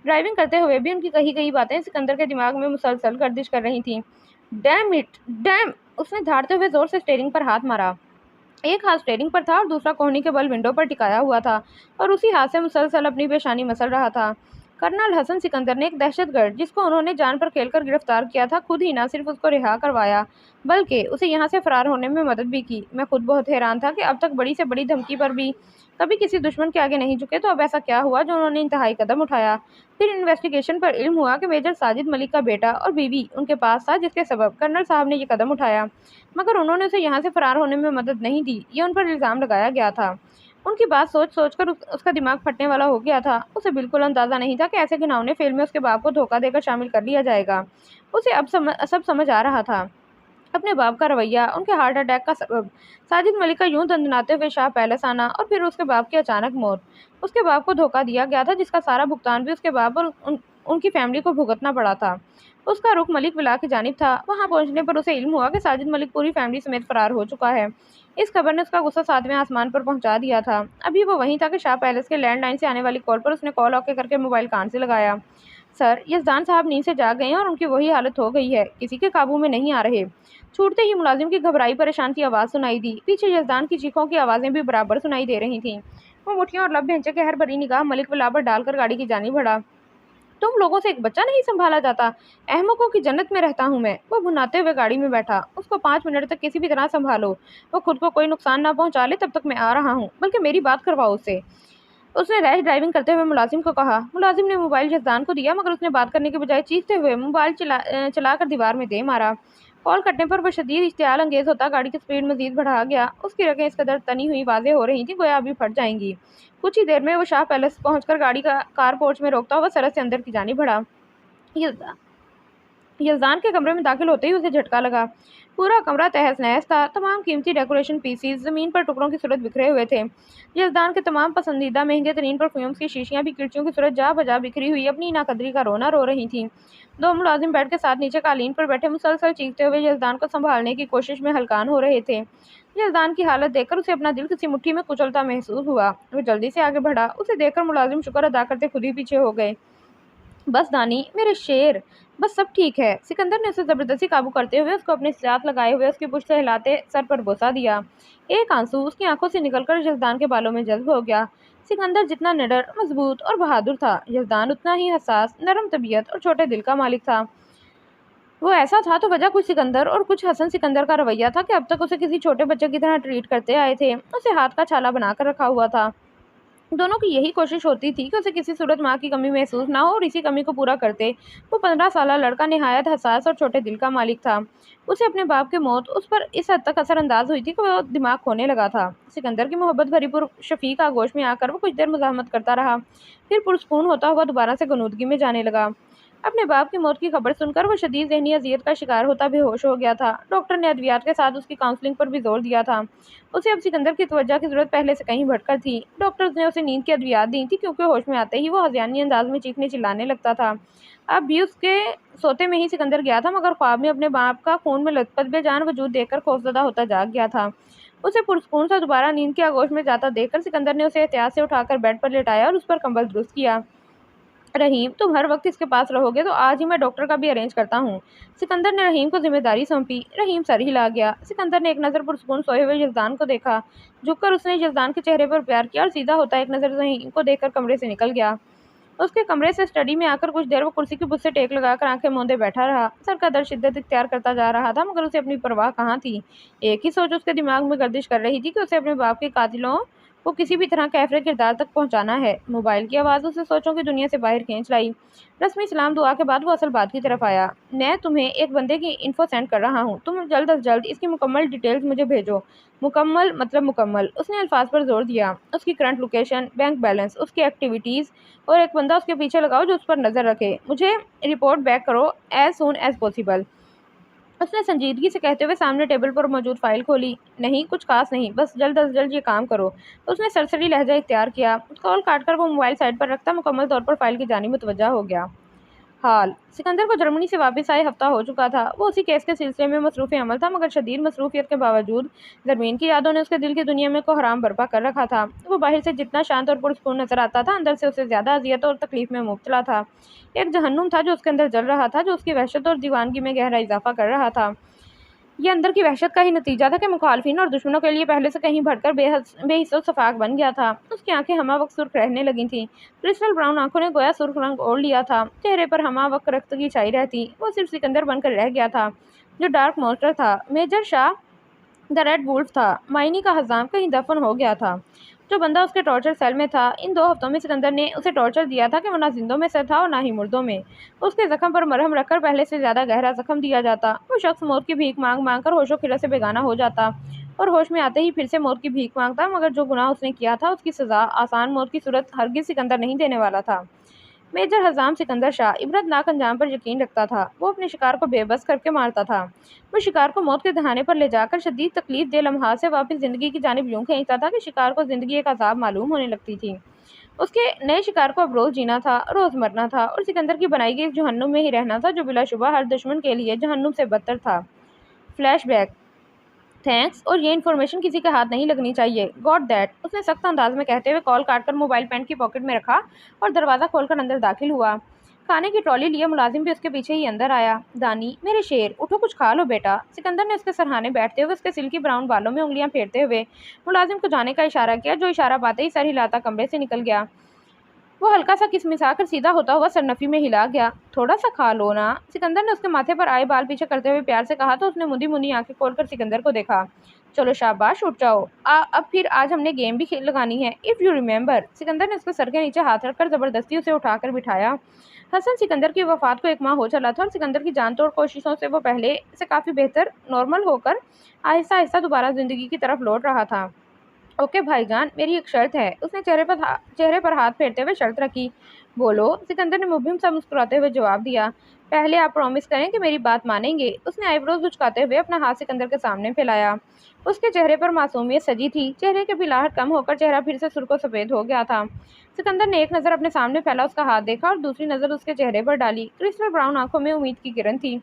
ڈرائیونگ کرتے ہوئے بھی ان کی کہی گئی باتیں سکندر کے دماغ میں مسلسل گردش کر رہی تھیں۔ Dam it dam! اس نے دھاڑتے ہوئے زور سے اسٹیئرنگ پر ہاتھ مارا۔ ایک ہاتھ اسٹیئرنگ پر تھا اور دوسرا کوہنی کے بل ونڈو پر ٹکایا ہوا تھا اور اسی ہاتھ سے مسلسل اپنی پیشانی مسل رہا تھا۔ کرنل حسن سکندر نے ایک دہشت گرد جس کو انہوں نے جان پر کھیل کر گرفتار کیا تھا خود ہی نہ صرف اس کو رہا کروایا بلکہ اسے یہاں سے فرار ہونے میں مدد بھی کی۔ میں خود بہت حیران تھا کہ اب تک بڑی سے بڑی دھمکی پر بھی کبھی کسی دشمن کے آگے نہیں جھکے، تو اب ایسا کیا ہوا جو انہوں نے انتہائی قدم اٹھایا؟ پھر انویسٹیگیشن پر علم ہوا کہ میجر ساجد ملک کا بیٹا اور بیوی ان کے پاس تھا، جس کے سبب کرنل صاحب نے یہ قدم اٹھایا، مگر انہوں نے اسے یہاں سے فرار ہونے میں مدد نہیں دی، یہ ان پر الزام لگایا گیا تھا۔ ان کی بات سوچ سوچ کر اس کا دماغ پھٹنے والا ہو گیا تھا۔ اسے بالکل اندازہ نہیں تھا کہ ایسے گھناؤنے فعل میں اس کے باپ کو دھوکہ دے کر شامل کر لیا جائے گا۔ اسے اب سب سمجھ آ رہا تھا، اپنے باپ کا رویہ، ان کے ہارٹ اٹیک کا سبب، ساجد ملک کا یوں دندناتے ہوئے شاہ پیلس آنا اور پھر اس کے باپ کی اچانک موت۔ اس کے باپ کو دھوکہ دیا گیا تھا جس کا سارا بھگتان بھی اس کے باپ اور ان کی فیملی کو بھگتنا پڑا تھا۔ اس کا رخ ملک ولا کی جانب تھا۔ وہاں پہنچنے پر اسے علم ہوا کہ ساجد ملک پوری فیملی سمیت فرار ہو چکا ہے۔ اس خبر نے اس کا غصہ 7ویں آسمان پر پہنچا دیا تھا۔ ابھی وہ وہیں تھا کہ شاہ پیلس کے لینڈ لائن سے آنے والی کال پر اس نے کال اوکے کر کے موبائل کان سے لگایا۔ سر، یزدان صاحب نیند سے جاگ گئے ہیں اور ان کی وہی حالت ہو گئی ہے، کسی کے قابو میں نہیں آ رہے۔ چھوٹتے ہی ملازم کی گھبرائی پریشان سی آواز سنائی دی۔ پیچھے یزدان کی چیخوں کی آوازیں بھی برابر سنائی دے رہی تھیں۔ وہ مٹھیوں اور لب بھینچے کے ہر بھری نگاہ ملک ولا پر ڈال کر گاڑی کی جانب بڑھا۔ تم لوگوں سے ایک بچہ نہیں سنبھالا جاتا؟ احمقوں کی جنت میں رہتا ہوں میں۔ وہ بھناتے ہوئے گاڑی میں بیٹھا۔ اس کو 5 منٹ تک کسی بھی طرح سنبھالو۔ وہ خود کو کوئی نقصان نہ پہنچا لے تب تک میں آ رہا ہوں، بلکہ میری بات کرواؤ اس سے۔ اس نے ریش ڈرائیونگ کرتے ہوئے ملازم کو کہا۔ ملازم نے موبائل یزدان کو دیا، مگر اس نے بات کرنے کے بجائے چیختے ہوئے موبائل چلا کر دیوار میں دے مارا۔ کال کٹنے پر وہ شدید اشتعال انگیز ہوتا گاڑی کی سپیڈ مزید بڑھا گیا۔ اس کی رگیں اس قدر تنی ہوئی واضح ہو رہی تھیں گویا ابھی پھٹ جائیں گی۔ کچھ ہی دیر میں وہ شاہ پیلس پہنچ کر گاڑی کا کار پورچ میں روکتا ہوا سرحد سے اندر کی جانب بڑھا۔ یزدان کے کمرے میں داخل ہوتے ہی اسے جھٹکا لگا۔ پورا کمرہ تہس نہس تھا۔ تمام قیمتی ڈیکوریشن پیسز زمین پر ٹکڑوں کی صورت بکھرے ہوئے تھے۔ یزدان کے تمام پسندیدہ مہنگے ترین پرفیومز کی شیشیاں بھی کڑچیوں کی صورت جا بجا بکھری ہوئی اپنی ناقدری کا رونا رو رہی تھیں۔ 2 ملازم بیڈ کے ساتھ نیچے قالین پر بیٹھے مسلسل چیختے ہوئے یزدان کو سنبھالنے کی کوشش میں ہلکان ہو رہے تھے۔ یزدان کی حالت دیکھ کر اسے اپنا دل کسی مٹھی میں کچلتا محسوس ہوا۔ وہ جلدی سے آگے بڑھا۔ اسے دیکھ کر ملازم شکر ادا کرتے خود ہی پیچھے ہو گئے۔ بس دانی، میرے شیر، بس سب ٹھیک ہے۔ سکندر نے اسے زبردستی قابو کرتے ہوئے اس کو اپنے ساتھ لگائے ہوئے اس کی پشت سے ہلاتے سر پر بوسہ دیا۔ ایک آنسو اس کی آنکھوں سے نکل کر یزدان کے بالوں میں جذب ہو گیا۔ سکندر جتنا نڈر، مضبوط اور بہادر تھا، یزدان اتنا ہی حساس، نرم طبیعت اور چھوٹے دل کا مالک تھا۔ وہ ایسا تھا تو وجہ کچھ سکندر اور کچھ حسن سکندر کا رویہ تھا کہ اب تک اسے کسی چھوٹے بچے کی طرح ٹریٹ کرتے آئے تھے۔ اسے ہاتھ کا چھالا بنا کر رکھا ہوا تھا۔ دونوں کی یہی کوشش ہوتی تھی کہ اسے کسی صورت ماں کی کمی محسوس نہ ہو اور اسی کمی کو پورا کرتے۔ وہ 15 سالہ لڑکا نہایت حساس اور چھوٹے دل کا مالک تھا۔ اسے اپنے باپ کی موت اس پر اس حد تک اثر انداز ہوئی تھی کہ وہ دماغ کھونے لگا تھا۔ سکندر کی محبت بھری شفیق آغوش میں آ کر وہ کچھ دیر مزاحمت کرتا رہا، پھر پرسکون ہوتا ہوا دوبارہ سے غنودگی میں جانے لگا۔ اپنے باپ کی موت کی خبر سن کر وہ شدید ذہنی اذیت کا شکار ہوتا بے ہوش ہو گیا تھا۔ ڈاکٹر نے ادویات کے ساتھ اس کی کاؤنسلنگ پر بھی زور دیا تھا۔ اسے اب سکندر کی توجہ کی ضرورت پہلے سے کہیں بڑھ کر تھی۔ ڈاکٹرز نے اسے نیند کی ادویات دی تھی کیونکہ ہوش میں آتے ہی وہ ہذیانی انداز میں چیخنے چلانے لگتا تھا۔ اب بھی اس کے سوتے میں ہی سکندر گیا تھا، مگر خواب میں اپنے باپ کا خون میں لت پت بے جان وجود دیکھ کر خوفزدہ ہوتا جاگ گیا تھا۔ اسے پرسکون سا دوبارہ نیند کے آغوش میں جاتا دیکھ کر سکندر نے اسے احتیاط سے اٹھا کر بیڈ پر لٹایا اور اس پر کمبل درست کیا۔ رحیم، تم ہر وقت اس کے پاس رہو گے تو آج ہی میں ڈاکٹر کا بھی ارینج کرتا ہوں۔ سکندر نے رحیم کو ذمہ داری سونپی۔ رحیم سر ہلا گیا۔ سکندر نے ایک نظر پرسکون سوئے ہوئے یزدان کو دیکھا۔ جھک کر اس نے یزدان کے چہرے پر پیار کیا اور سیدھا ہوتا ایک نظر رحیم کو دیکھ کر کمرے سے نکل گیا۔ اس کے کمرے سے اسٹڈی میں آ کر کچھ دیر وہ کرسی کی بت سے ٹیک لگا کر آنکھیں موندے بیٹھا رہا۔ سر کا درد شدت اختیار کرتا جا رہا تھا، مگر اسے اپنی پرواہ کہاں تھی۔ ایک ہی سوچ اس کے دماغ میں گردش کر رہی تھی کہ اسے اپنے باپ کے قاتلوں کو کسی بھی طرح کیفر کردار تک پہنچانا ہے۔ موبائل کی آواز اسے سوچوں کی دنیا سے باہر کھینچ لائی۔ رسمی سلام دعا کے بعد وہ اصل بات کی طرف آیا۔ میں تمہیں ایک بندے کی انفو سینڈ کر رہا ہوں، تم جلد از جلد اس کی مکمل ڈیٹیلز مجھے بھیجو۔ مکمل مطلب مکمل، اس نے الفاظ پر زور دیا۔ اس کی کرنٹ لوکیشن، بینک بیلنس، اس کی ایکٹیویٹیز اور ایک بندہ اس کے پیچھے لگاؤ جو اس پر نظر رکھے۔ مجھے رپورٹ بیک کرو ایز سون ایز پاسبل۔ اس نے سنجیدگی سے کہتے ہوئے سامنے ٹیبل پر موجود فائل کھولی۔ نہیں، کچھ خاص نہیں، بس جلد از جلد یہ کام کرو۔ اس نے سرسری لہجہ اختیار کیا۔ کال کاٹ کر وہ موبائل سائڈ پر رکھتا مکمل طور پر فائل کی جانب متوجہ ہو گیا۔ حال سکندر کو جرمنی سے واپس آئے ہفتہ ہو چکا تھا۔ وہ اسی کیس کے سلسلے میں مصروف عمل تھا، مگر شدید مصروفیت کے باوجود زرمین کی یادوں نے اس کے دل کی دنیا میں کو حرام برپا کر رکھا تھا۔ وہ باہر سے جتنا شانت اور پرسکون نظر آتا تھا، اندر سے اسے زیادہ اذیت اور تکلیف میں مبتلا تھا۔ ایک جہنم تھا جو اس کے اندر جل رہا تھا، جو اس کی وحشت اور دیوانگی میں گہرا اضافہ کر رہا تھا۔ یہ اندر کی وحشت کا ہی نتیجہ تھا کہ مخالفین اور دشمنوں کے لیے پہلے سے کہیں بڑھ کر بے حس و صفاق بن گیا تھا۔ اس کی آنکھیں ہمہ وقت سرخ رہنے لگی تھیں۔ کرسٹل براؤن آنکھوں نے گویا سرخ رنگ اوڑھ لیا تھا۔ چہرے پر ہمہ وقت رختگی چھائی رہتی۔ وہ صرف سکندر بن کر رہ گیا تھا جو ڈارک مونسٹر تھا۔ میجر شاہ دا ریڈ وولف تھا۔ مائنی کا حزام کہیں دفن ہو گیا تھا۔ جو بندہ اس کے ٹارچر سیل میں تھا، ان 2 ہفتوں میں سکندر نے اسے ٹارچر دیا تھا کہ وہ نہ زندوں میں سے تھا اور نہ ہی مردوں میں۔ اس کے زخم پر مرہم رکھ کر پہلے سے زیادہ گہرا زخم دیا جاتا۔ وہ شخص موت کی بھیک مانگ مانگ کر ہوش و خرد سے بیگانہ ہو جاتا اور ہوش میں آتے ہی پھر سے موت کی بھیک مانگتا، مگر جو گناہ اس نے کیا تھا اس کی سزا آسان موت کی صورت ہرگز سکندر نہیں دینے والا تھا۔ मेजर हजाम सिकंदर शाह इबरतनाक अंजाम पर यकीन रखता था। वो अपने शिकार को बेबस करके मारता था। वो शिकार को मौत के दहाने पर ले जाकर शदीद तकलीफ दे लम्हात से वापस जिंदगी की जानिब यूं खींचता था कि शिकार को जिंदगी एक अजाब मालूम होने लगती थी। उसके नए शिकार को अब रोज जीना था, रोज मरना था और सिकंदर की बनाई गई इस जहन्नुम में ही रहना था जो बिलाशुबा हर दुश्मन के लिए जहन्नुम से बदतर था। फ्लैशबैक। थैंक्स, और ये इन्फॉर्मेशन किसी के हाथ नहीं लगनी चाहिए। गॉट दैट, उसने सख्त अंदाज में कहते हुए कॉल काटकर मोबाइल पैंट की पॉकेट में रखा और दरवाज़ा खोलकर अंदर दाखिल हुआ। खाने की ट्रॉली लिए मुलाजिम भी उसके पीछे ही अंदर आया। दानी, मेरे शेर, उठो कुछ खा लो बेटा। सिकंदर ने उसके सरहाने बैठते हुए उसके सिल्की ब्राउन बालों में उंगलियां फेरते हुए मुलाजिम को जाने का इशारा किया, जो इशारा पाते ही सर हिलाता कमरे से निकल गया। वो हल्का सा किसमिसाकर सीधा होता हुआ सरनफी में हिला गया। थोड़ा सा खा लो ना, सिकंदर ने उसके माथे पर आए बाल पीछे करते हुए प्यार से कहा तो उसने मुंदी मुंदी आंखें खोलकर सिकंदर को देखा। चलो शाबाश, उठ जाओ। अब फिर आज हमने गेम भी लगानी है, इफ़ यू रिमेंबर। सिकंदर ने उसके सर के नीचे हाथ रखकर जबरदस्ती उसे उठाकर बिठाया। हसन सिकंदर की वफात को 1 माह हो चला था और सिकंदर की जान तोड़ कोशिशों से वो पहले से काफ़ी बेहतर नॉर्मल होकर आहिस्ता आहिस्ता दोबारा जिंदगी की तरफ लौट रहा था। ओके भाईजान, मेरी एक शर्त है। उसने चेहरे पर हाथ फेरते हुए शर्त रखी। बोलो, सिकंदर ने मुबहिम सा मुस्कुराते हुए जवाब दिया। पहले आप प्रॉमिस करें कि मेरी बात मानेंगे। उसने आईब्रोज उचकाते हुए अपना हाथ सिकंदर के सामने फैलाया। उसके चेहरे पर मासूमियत सजी थी। चेहरे की बिलाहट कम होकर चेहरा फिर से सुर्ख सफ़ेद हो गया था। सिकंदर ने एक नज़र अपने सामने फैला उसका हाथ देखा और दूसरी नज़र उसके चेहरे पर डाली। क्रिस्टल ब्राउन आंखों में उम्मीद की किरण थी।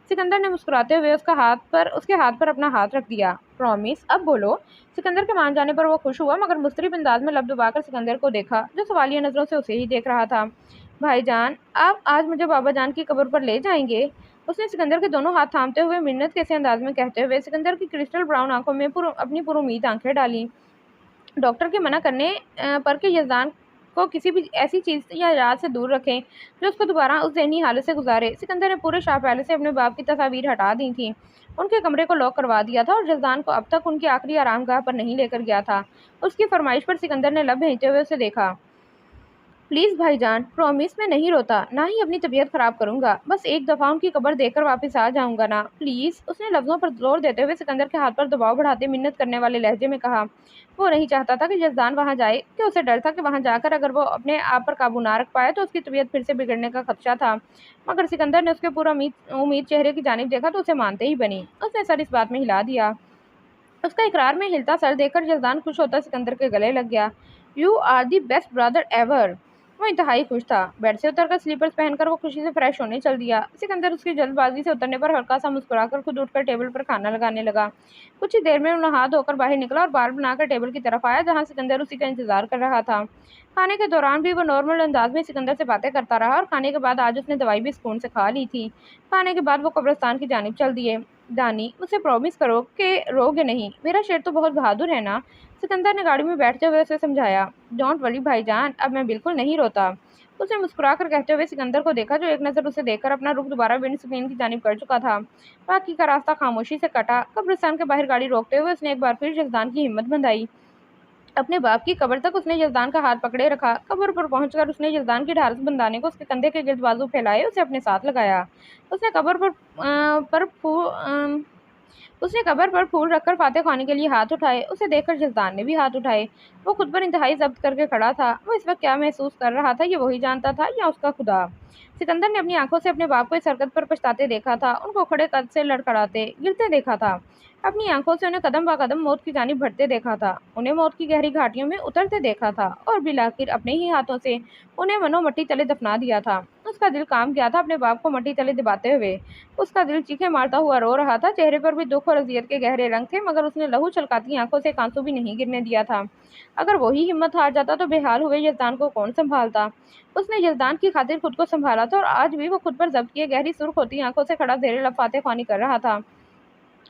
सिकंदर ने मुस्कुराते हुए उसके हाथ पर अपना हाथ रख दिया। प्रॉमिस, अब बोलो। सिकंदर के मान जाने पर वो खुश हुआ मगर मुस्तरिब अंदाज में लब दबाकर सिकंदर को देखा, जो सवालिया नज़रों से उसे ही देख रहा था। भाईजान, आप आज मुझे बाबा जान की कब्र पर ले जाएंगे? उसने सिकंदर के दोनों हाथ थामते हुए मिन्नत के से अंदाज में कहते हुए सिकंदर की क्रिस्टल ब्राउन आंखों में अपनी पुरुमीद आंखें डाली। डॉक्टर के मना करने पर कि यज़दान को किसी भी ऐसी चीज़ या याद से दूर रखें जो उसको दोबारा उस ज़हनी हालत से गुजारे। सिकंदर ने पूरे शाह पहले से अपने बाप की तस्वीर हटा दी थी। उनके कमरे को लॉक करवा दिया था और यज़दान को अब तक उनकी आखिरी आरामगाह पर नहीं लेकर गया था। उसकी फरमाइश पर सिकंदर ने लब भेजते हुए उसे देखा। प्लीज़ भाईजान, प्रॉमिस, मैं नहीं रोता, ना ही अपनी तबीयत ख़राब करूँगा। बस एक दफ़ा उनकी कब्र देखकर वापस आ जाऊँगा ना, प्लीज़। उसने लफ्ज़ों पर जोर देते हुए सिकंदर के हाथ पर दबाव बढ़ाते मिन्नत करने वाले लहजे में कहा। वो नहीं चाहता था कि यज़दान वहाँ जाए, कि उसे डर था कि वहाँ जाकर अगर वो अपने आप पर काबू ना रख पाए तो उसकी तबीयत फिर से बिगड़ने का खदशा था। मगर सिकंदर ने उसके पूरा उम्मीद चेहरे की जानिब देखा तो उसे मानते ही बनी। उसने सर इस बात में हिला दिया। उसका इकरार में हिलता सर देखकर यज़दान खुश होता सिकंदर के गले लग गया। You are the best brother ever. वो इंतहाई खुश था। बेड से उतरकर स्लीपर्स पहनकर वो खुशी से फ्रेश होने चल दिया। सिकंदर उसकी जल्दबाजी से उतरने पर हल्का सा मुस्कुराकर खुद उठकर टेबल पर खाना लगाने लगा। कुछ ही देर में वो नहा धोकर बाहर निकला और बाल बनाकर टेबल की तरफ आया जहाँ सिकंदर उसी का इंतजार कर रहा था। खाने के दौरान भी वो नॉर्मल अंदाज में सिकंदर से बातें करता रहा और खाने के बाद आज उसने दवाई भी सुकून से खा ली थी। खाने के बाद वो कब्रिस्तान की जानिब चल दिए। दानी, मुझे प्रॉमिस करो कि रोगे नहीं, मेरा शेर तो बहुत बहादुर है ना। सिकंदर ने गाड़ी में बैठते हुए उसे समझाया। डोंट वरी भाईजान, अब मैं बिल्कुल नहीं रोता। उसने मुस्कुराकर कहते हुए सिकंदर को देखा, जो एक नज़र उसे देखकर अपना रुख दोबारा विंड स्क्रीन की जानिब कर चुका था। बाकी का रास्ता खामोशी से कटा। कब्रिस्तान के बाहर गाड़ी रोकते हुए उसने एक बार फिर यज़दान की हिम्मत बंधाई। अपने बाप की कब्र तक उसने यज़दान का हाथ पकड़े रखा। कब्र पर पहुंचकर उसने यज़दान की ढारस बंधाने को उसके कंधे के गिर्द बाजू फैलाए उसे अपने साथ लगाया। उसने कब्र पर फूल रखकर फातह खाने के लिए हाथ उठाए। उसे देखकर यज़दान ने भी हाथ उठाए। वो खुद पर इंतहाई ज़ब्त करके खड़ा था। वो इस वक्त क्या महसूस कर रहा था ये वही जानता था, या उसका खुदा। सिकंदर ने अपनी आंखों से अपने बाप को इस हरकत पर पछताते देखा था, उनको खड़े कद से लड़खड़ाते गिरते देखा था। अपनी आंखों से उन्हें कदम ब कदम मौत की जानिब बढ़ते देखा था, उन्हें मौत की गहरी घाटियों में उतरते देखा था और बिलाखिर अपने ही हाथों से उन्हें मनो मट्टी तले दफना दिया था। उसका दिल कांप गया था अपने बाप को मट्टी तले दबाते हुए। उसका दिल चीखे मारता हुआ रो रहा था। चेहरे पर भी दुख और अजियत के गहरे रंग थे, मगर उसने लहू छलकाती आंखों से एक आंसू भी नहीं गिरने दिया था। अगर वही हिम्मत हार जाता तो बेहाल हुए यज़दान को कौन संभालता। उसने यज़दान की खातिर खुद को संभाला था और आज भी वो खुद पर जब्त किए गहरी सुर्ख होती आंखों से खड़ा ज़ेरे लब फातह ख्वानी कर रहा था।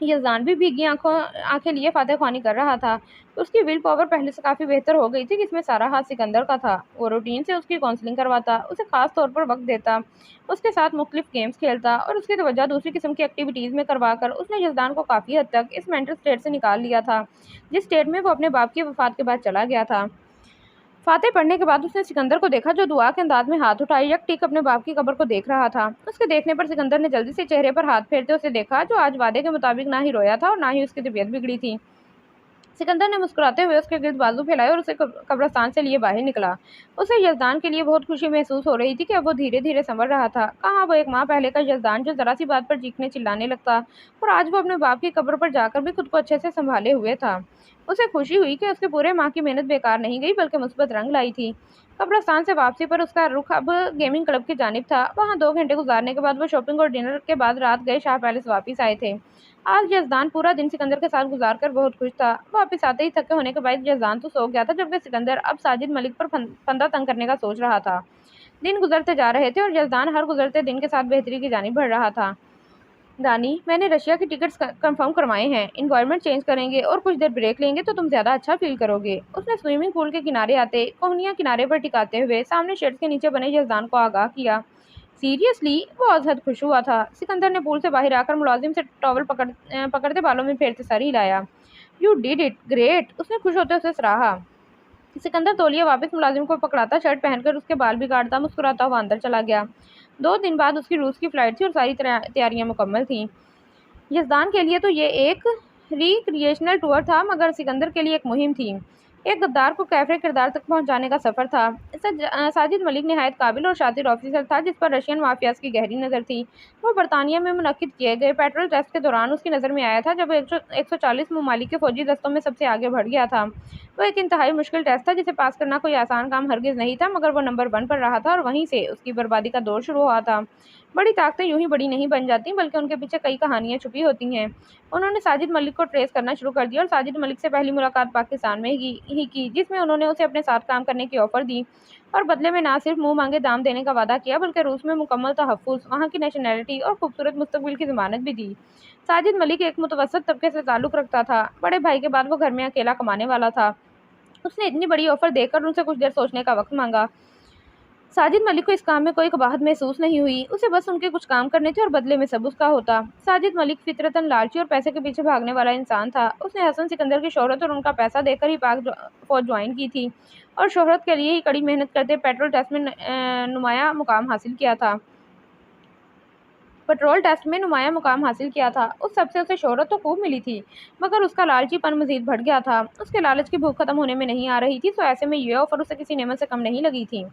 यज़दान भी भीगी आंखें लिए फातह ख्वानी कर रहा था। उसकी विल पावर पहले से काफ़ी बेहतर हो गई थी, जिसमें सारा हाथ सिकंदर का था। वो रूटीन से उसकी काउंसलिंग करवाता, उसे ख़ास तौर पर वक्त देता, उसके साथ मुख्तलिफ गेम्स खेलता और उसकी तवज्जो दूसरी किस्म की एक्टिविटीज़ में करवा कर उसने यज़दान को काफ़ी हद तक इस मेंटल स्टेट से निकाल लिया था जिस स्टेट में वो अपने बाप की वफ़ात के बाद चला गया था। फातह पढ़ने के बाद उसने सिकंदर को देखा, जो दुआ के अंदाज में हाथ उठाए यकटीक अपने बाप की कब्र को देख रहा था। उसके देखने पर सिकंदर ने जल्दी से चेहरे पर हाथ फेरते उसे देखा, जो आज वादे के मुताबिक ना ही रोया था और ना ही उसकी तबीयत बिगड़ी थी। सिकंदर ने मुस्कुराते हुए उसके गिर्द बाजू फैलाए और उसे कब्रिस्तान से लिए बाहर निकला। उसे यजदान के लिए बहुत खुशी महसूस हो रही थी कि अब वो धीरे धीरे संभल रहा था। कहाँ वो एक माह पहले का यजदान जो जरा सी बात पर चीखने चिल्लाने लगता, और आज वो अपने बाप की कब्र पर जाकर भी खुद को अच्छे से संभाले हुए था। उसे खुशी हुई कि उसके पूरे माह की मेहनत बेकार नहीं गई बल्कि मुस्बत रंग लाई थी। कब्रिस्तान से वापसी पर उसका रुख अब गेमिंग क्लब की जानिब था। वहाँ 2 घंटे गुजारने के बाद वो शॉपिंग और डिनर के बाद रात गए शाह पैलेस वापिस आए थे। आज यजदान पूरा दिन सिकंदर के साथ गुजार कर बहुत खुश था। वापिस आते ही थके होने के बाद यजदान तो सो गया था, जबकि सिकंदर अब साजिद मलिक पर फंदा तंग करने का सोच रहा था। दिन गुजरते जा रहे थे और यजदान हर गुजरते दिन के साथ बेहतरी की जानिब बढ़ रहा था। दानी, मैंने रशिया की टिकट्स कंफर्म करवाए हैं। इन्वायरमेंट चेंज करेंगे और कुछ देर ब्रेक लेंगे तो तुम ज्यादा अच्छा फील करोगे। उसने स्विमिंग पूल के किनारे आते कोहनियां किनारे पर टिकाते हुए सामने शेड्स के नीचे बने यजदान को आगाह किया। सीरियसली, वो अजहद खुश हुआ था। सिकंदर ने पूल से बाहर आकर मुलाजिम से टॉवल पकड़ते बालों में फेरते सर हिलाया। यू डिड इट ग्रेट, उसने खुश होते उसे सराहा। सिकंदर तौलिया वापस मुलाजिम को पकड़ाता, शर्ट पहनकर उसके बाल भी काटता मुस्कुराता हुआ अंदर चला गया। 2 दिन बाद उसकी रूस की फ्लाइट थी और सारी तैयारियां मुकम्मल थीं। यजदान के लिए तो ये एक रिक्रिएशनल टूर था, मगर सिकंदर के लिए एक मुहिम थी। एक गद्दार को कैफे किरदार तक पहुंचाने का सफर था। साजिद मलिक निहायत काबिल और शातिर ऑफिसर था जिस पर रशियन माफियाज की गहरी नज़र थी। वो बरतानिया में मुनक्किद किए गए पेट्रोल टेस्ट के दौरान उसकी नज़र में आया था, जब वो 140 ममालिक के फौजी दस्तों में सबसे आगे बढ़ गया था। वो एक इंतहाई मुश्किल टेस्ट था जिसे पास करना कोई आसान काम हरगिज़ नहीं था, मगर वो नंबर 1 पर रहा था और वहीं से उसकी बर्बादी का दौर शुरू हुआ था। बड़ी ताकतें यूं ही बड़ी नहीं बन जाती, बल्कि उनके पीछे कई कहानियां छुपी होती हैं। उन्होंने साजिद मलिक को ट्रेस करना शुरू कर दिया और साजिद मलिक से पहली मुलाकात पाकिस्तान में ही की, जिसमें उन्होंने उसे अपने साथ काम करने की ऑफर दी और बदले में ना सिर्फ मुंह मांगे दाम देने का वादा किया, बल्कि रूस में मुकम्मल तहफ़्फ़ुज़, वहाँ की नेशनैलिटी और खूबसूरत मुस्तकबिल की ज़मानत भी दी। साजिद मलिक एक मुतवस्सित तबके से ताल्लुक़ रखता था। बड़े भाई के बाद वो घर में अकेला कमाने वाला था। उसने इतनी बड़ी ऑफर देखकर उनसे कुछ देर सोचने का वक्त मांगा। साजिद मलिक को इस काम में कोई कबाहत महसूस नहीं हुई। उसे बस उनके कुछ काम करने थे और बदले में सब उसका होता। साजिद मलिक फितरतन लालची और पैसे के पीछे भागने वाला इंसान था। उसने हसन सिकंदर की शोहरत और उनका पैसा देकर ही पाक फौज ज्वाइन की थी और शोहरत के लिए ही कड़ी मेहनत करते पेट्रोल टेस्ट में नुमाया मुकाम हासिल किया था। उस सबसे उसे शोहरत तो खूब मिली थी, मगर उसका लालचीपन मजीद बढ़ गया था। उसके लालच की भूख खत्म होने में नहीं आ रही थी, तो ऐसे में ये ऑफर उसे किसी नेमत से कम नहीं लगी थी।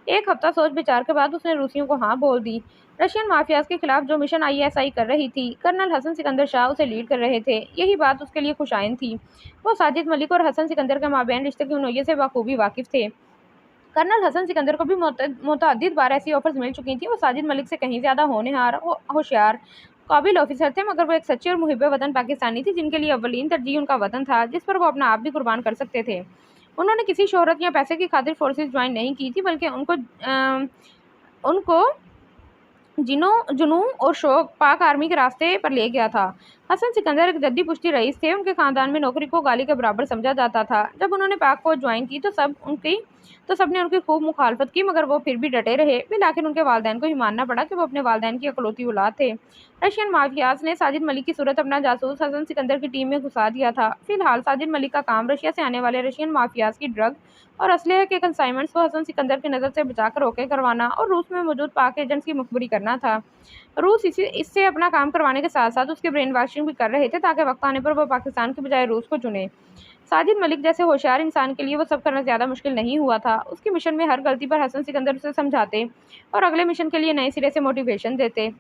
एक हफ्ता सोच विचार के बाद उसने रूसियों को हाँ बोल दी। रशियन माफियाज के खिलाफ जो मिशन आईएसआई कर रही थी, कर्नल हसन सिकंदर शाह उसे लीड कर रहे थे। यही बात उसके लिए खुशाइन थी। वो साजिद मलिक और हसन सिकंदर के माबैन रिश्ते की नोयत से बखूबी वाकिफ थे। कर्नल हसन सिकंदर को भी मुतअद्दिद बार ऐसी ऑफर्स मिल चुकी थी। वो साजिद मलिक से कहीं ज़्यादा होनहार, होशियार, काबिल ऑफिसर थे, मगर वो एक सच्चे और मुहिब वतन पाकिस्तानी थी जिनके लिए अव्वलीन तरजीह उनका वतन था, जिस पर वो अपना आप भी कुर्बान कर सकते थे। उन्होंने किसी शोहरत या पैसे की खातिर फोर्सेस ज्वाइन नहीं की थी, बल्कि उनको जुनून और शौक पाक आर्मी के रास्ते पर ले गया था। हसन सिकंदर एक जद्दी पुश्ती रईस थे। उनके खानदान में नौकरी को गाली के बराबर समझा जाता था। जब उन्होंने पाक फौज ज्वाइन की तो सबने उनकी खूब मुखालफत की, मगर वो फिर भी डटे रहे। फिर आखिर उनके वालिदैन को ही मानना पड़ा कि वो अपने वालिदैन की अकलौती औलाद थे। रशियन माफियाज ने साजिद मलिक की सूरत अपना जासूस हसन सिकंदर की टीम में घुसा दिया था। फिलहाल साजिद मलिक का काम रशिया से आने वाले रशियन माफियाज की ड्रग और असलहे के कंसाइनमेंट्स को हसन सिकंदर की नज़र से बचाकर ओके करवाना और रूस में मौजूद पाक एजेंट्स की मुखबरी करना था। रूस इससे अपना काम करवाने के साथ साथ उसकी ब्रेन वॉशिंग भी कर रहे थे, ताकि वक्त आने पर वो पाकिस्तान के बजाय रूस को चुने। साजिद मलिक जैसे होशियार इंसान के लिए वो सब करना ज़्यादा मुश्किल नहीं हुआ था। उसकी मिशन में हर गलती पर हसन सिकंदर उसे समझाते और अगले मिशन के लिए नए सिरे से मोटिवेशन देते।